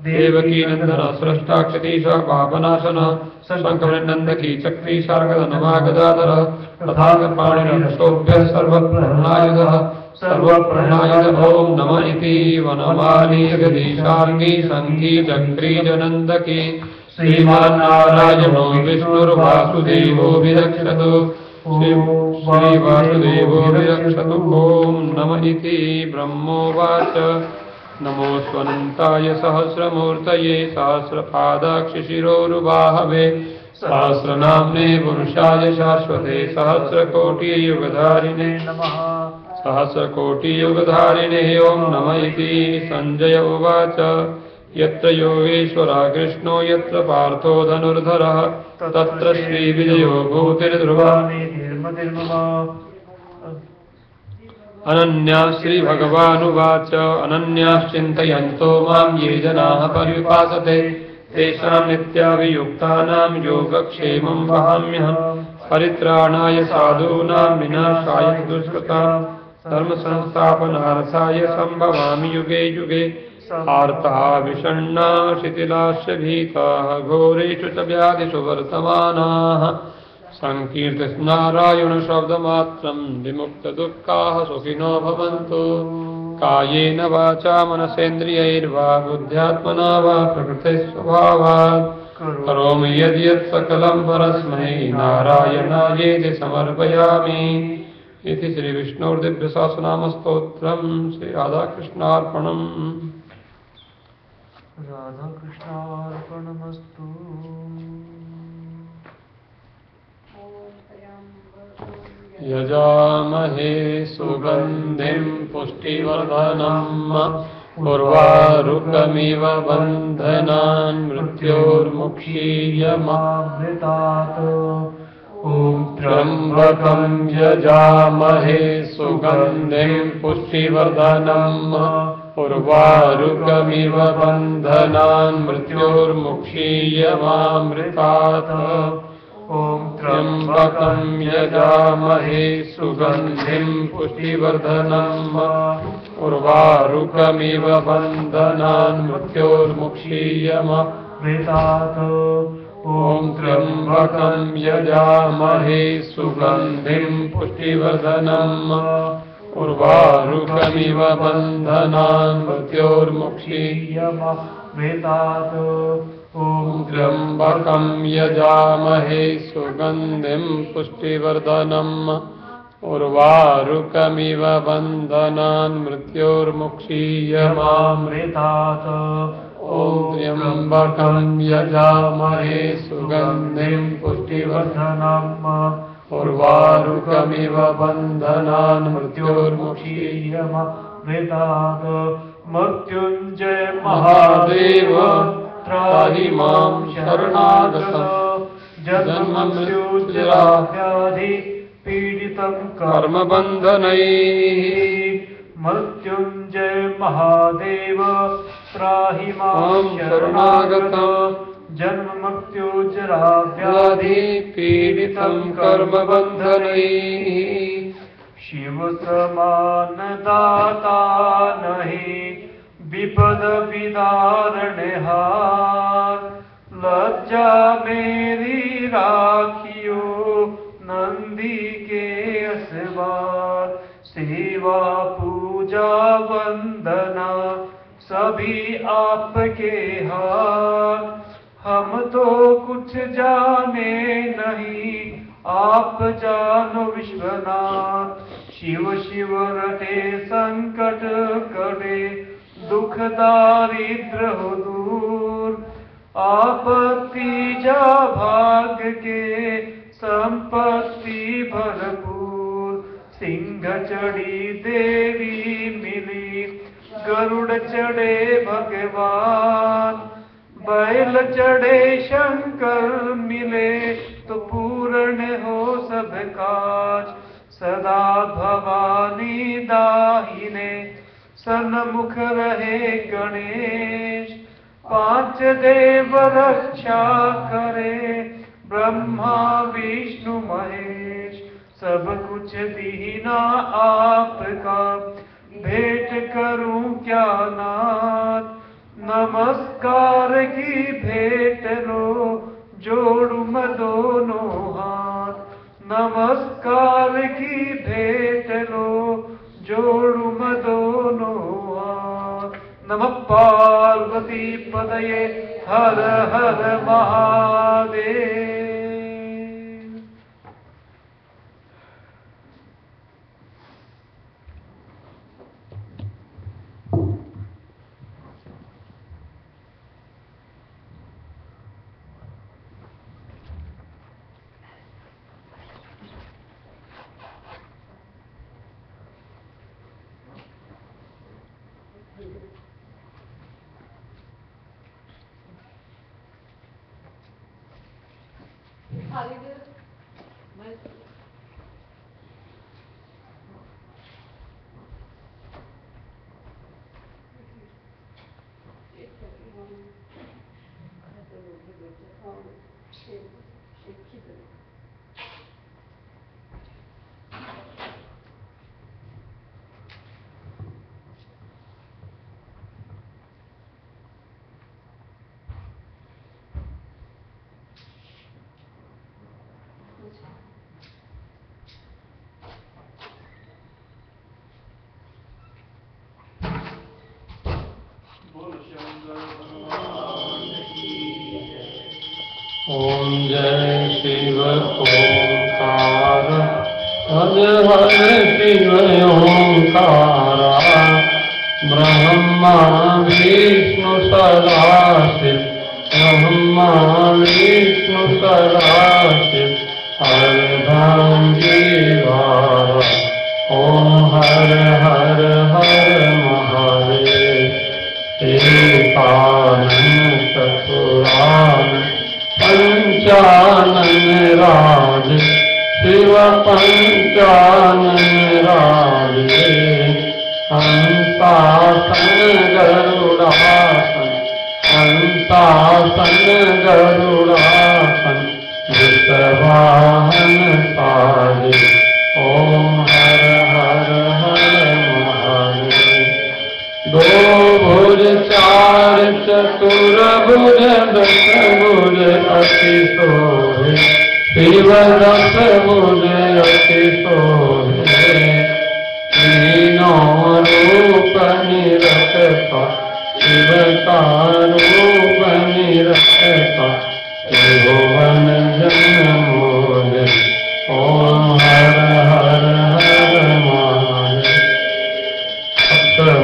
A: देवकी नंदन सृष्टा क्षतीश पापनाशनः शंखवृन्नन्दकी चक्री शार्गदनवागदाधर तथागतपाणिरक्षोभ्यः सर्वप्रहरणायुधः सर्वप्रहरणायुध ओं नमः इति वनमाली जगदीशार्गी शंखी चक्री जनन्दकी श्रीमान्नारायणो विष्णुर्वासुदेवो विरक्षतु श्रीवासुदेवो विरक्षतु ओं नमः इति ब्रह्मोवाच नमो स्वनन्ताय सहस्रमूर्तये सहस्रपादाक्षिशिरोरुबाहवे सहस्रनाम्ने पुरुषाय शाश्वते सहस्रकोटियुगधारिणे नमः सहस्रकोटियुगधारिणे ओं नमः इति संजय उवाच यत्र योगेश्वरः कृष्णो यत्र पार्थो धनुर्धरः तत्र श्रीविजयो भूतिर्ध्रुवः अनन्या श्रीभगवानुवाच अनन्याश्चिन्तयन्तो मां ये जनाः पर्युपासते तेषां नित्याभियुक्तानां योगक्षेमं वहाम्यहम् परित्राणाय साधूनां विनाशाय दुष्कृतां धर्मसंस्थापनार्थाय सम्भवामि युगे युगे आर्ताः विषण्णाः शिथिलाश्च भीताः घोरेषु च व्याधिषु वर्तमानाः संकीर्तनारायण शब्दमात्रं विमुक्तदुःखाः सुखिनो भवन्तु कायेन वाचा मनसेन्द्रियैर्वा बुद्ध्यात्मना वा प्रकृतिस्वभावात् करोमि यद्यत् सकलं परस्मै नारायणायेति समर्पयामि इति श्रीविष्णोर्दिव्यसहस्रनामस्तोत्रं श्री राधाकृष्णार्पणम् राधाकृष्णार्पणमस्तु। यजामहे सुगन्धिं पुष्टिवर्धनम् उर्वारुकमिव बन्धनान् मृत्योर्मुक्षीयमामृतात् ॐ त्र्यम्बकं यजामहे सुगन्धिं पुष्टिवर्धनम् उर्वारुकमिव बन्धनान् मृत्योर्मुक्षीयमामृतात् ॐ त्र्यम्बकं यजामहे सुगन्धिं पुष्टिवर्धनम् उर्वारुकमिव बन्धनान् मृत्योर्मुक्षीयमामृतात् ॐ त्र्यम्बकं यजामहे सुगन्धिं पुष्टिवर्धनम् उर्वारुकमिव बन्धनान् मृत्योर्मुक्षीयमामृतात् ॐ त्र्यम्बकं यजामहे सुगन्धिं पुष्टिवर्धनम् उर्वारुकमिव बन्धनान् मृत्योर्मुक्षीयमामृतात् ॐ त्र्यम्बकं यजामहे सुगन्धिं पुष्टिवर्धनम् उर्वारुकमिव बन्धनान् मृत्योर्मुक्षीयमामृतात् मृत्युञ्जय महादेव त्राहि मां शरणागतम् जन्ममृत्युजराव्याधि पीडितं कर्मबन्धनैः मृत्युञ्जय महादेव त्राहि मां शरणागतम् जन्ममृत्युजराव्याधि पीडितं कर्मबन्धनैः
B: शिव समान दाता नहीं, विपद विदारण हार। लज्जा मेरी राखियो, नंदी के असवार। सेवा पूजा वंदना, सभी आपके हाथ। हम तो कुछ जाने नहीं, आप जानो विश्वनाथ। शिव शिव रटे संकट करे, दुख दारिद्र हो दूर। आपत्ति जा भाग के, संपत्ति भरपूर। सिंह चढ़ी देवी मिली, गरुड़ चढ़े भगवान। बैल चढ़े शंकर मिले, तो पूर्ण हो सब काज। सदा भवानी दाहिने, सन्मुख रहे गणेश। पांच देव रक्षा करे, ब्रह्मा विष्णु महेश। सब कुछ दीना आपका, भेंट करूं क्या नाथ। नमस्कार की भेंट लो, जोड़ू मैं दोनों हाथ। नमस्कार की भेंट लो, जोड़ू मैं दोनों हाथ। नमः पार्वती पदये, हर हर महादेव।
A: ओम जय शिव ओंकार, हर हर शिव ओंकारा। ब्रह्मा विष्णु सदाशिव, ब्रह्मा विष्णु सदाशिव, अर्धांगी वारा। ओम हर हर हर महादेव। एकानन चतुरानन पंचानन राज, शिव पंचानन राजे। हंसासन गरुड़ासन, हंसासन गरुड़ासन, वृषवाहन साजे। ओम हर हर हर महादेव। दो भुज चार चतुर भुज, दस भुज अति शोभे। शिव दस भुज अति शोभे। तीनों रूप निरखता, शिव का रूप निरखता। त्रिभुवन जन मोहे। ओम हर हर हर महादेव।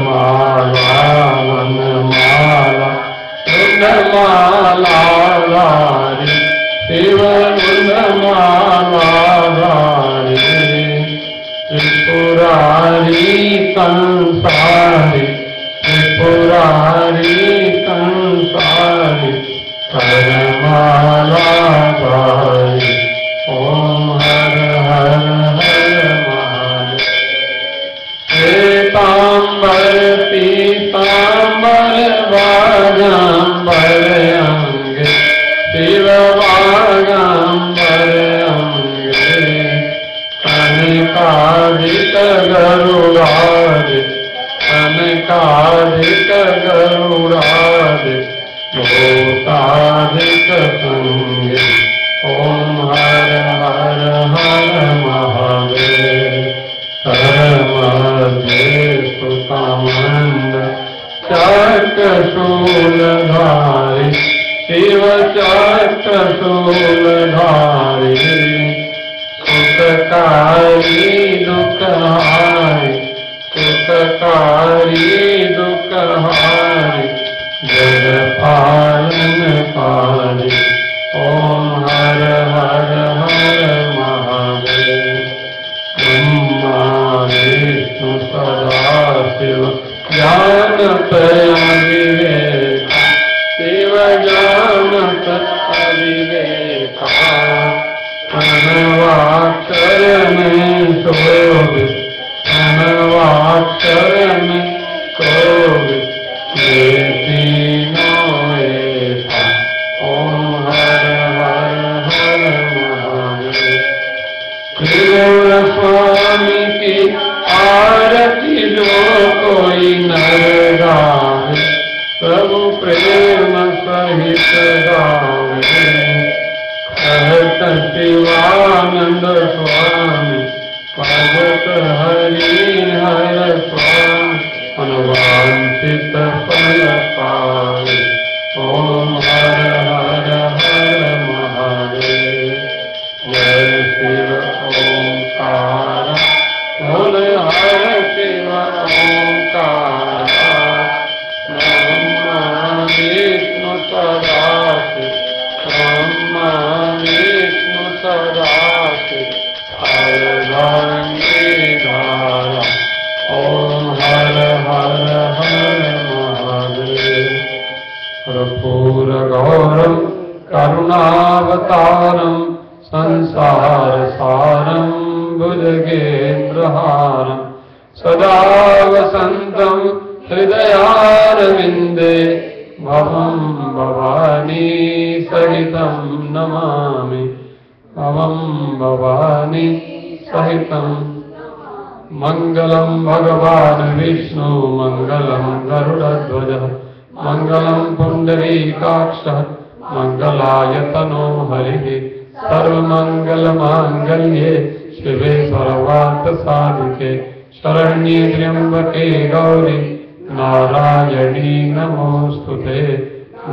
A: माला वनमाला वृंदमाला धारी, शिव वृंदमाला धारी। त्रिपुरारी कंसारी, त्रिपुरारी कंसारी, करमाला धारी। ओम हर हर हर महादेव। श्वेतांबर पीतांबर वागांबर अंगे, शिव वागांबर अंगे। कनिकाधिक गरुड़ादित अनकादिक गरुड़ादित भूतादिक पुंगे ओम हर हर हर महादेव हर सुखमंद चक्रशूलधारी शिव चक्रशूलधारी सुखकारी दुखहारी सुखकारी दुखहारी जग पालन पारी ओम हर हर हर महादेव ब्रह्मा विष्णु सदाशिव ज्ञानत अविवेक शिव ज्ञानत अविवेक प्रणवाक्षर में शोभित प्रणवाक्षर में शोभित ये तीनों ऐसा ओम हर हर हर महादेव त्रिगुण स्वामी की आरती जो कोई नर गावे प्रभु प्रेम सहित गावे कहत शिवानंद स्वामी भगत हरि हर स्वामी अनुवांछित फल पावे ओम हर हर हर महादेव जय शिव ओंकार बोल हर शिव ओंकार ब्रह्मा विष्णु सदाशिव ब्रह्मा विष्णु सदाशिव हर गंगे धारा ओम हर हर हर महादेव कर्पूर गौरम करुणावतारम संसार सारम भुजगेन्द्रहारम सदा वसंतम हृदयारविंदे भवं भवानी सहितं नमामि भवं भवानी सहितं मंगलम भगवान विष्णु मंगलम गरुड़ध्वज मंगलम पुंडरीकाक्षः मंगलायतनो हरिः सर्वमंगलमांगल्ये शिवे सर्वार्थ साधिके शरण्ये त्र्यंबके गौरी नारायणी नमोस्तुते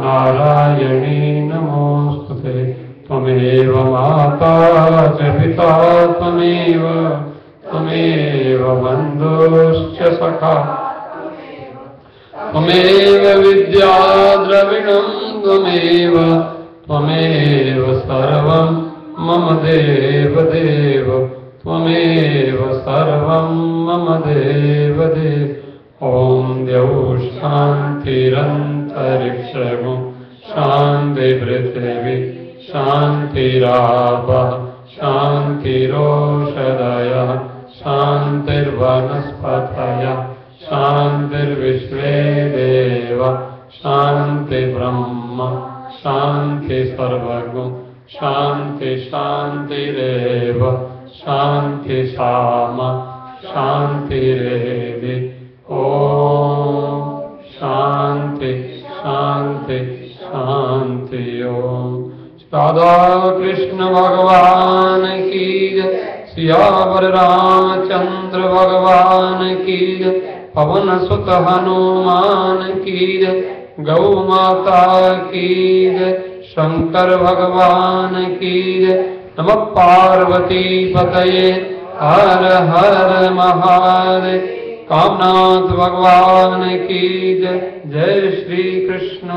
A: नारायणी नमोस्तुते त्वमेव माता च पिता त्वमेव बन्धुश्च सखा त्वमेव विद्या द्रविणं त्वमेव सर्वं मम देव देव त्वमेव सर्वं मम देव देव ॐ द्यौः शान्तिरन्तरिक्षगुं शान्ति पृथिवी शान्तिरापः शान्तिरोषधयः शान्तिर्वनस्पतयः शान्तिर्विश्वे देव शान्ति ब्रह्म शान्ति सर्वगुं शान्ति शान्तिरेव शान्ति सामा शान्तिरेधि ओम शांति शांति शांति ओम। राधा कृष्ण भगवान की जय सियावर रामचंद्र भगवान की जय पवन सुत हनुमान की जय गौ माता की जय शंकर भगवान की जय नमः पार्वती पतये हर हर महादेव कामनाथ भगवान की जय। जय श्री कृष्ण।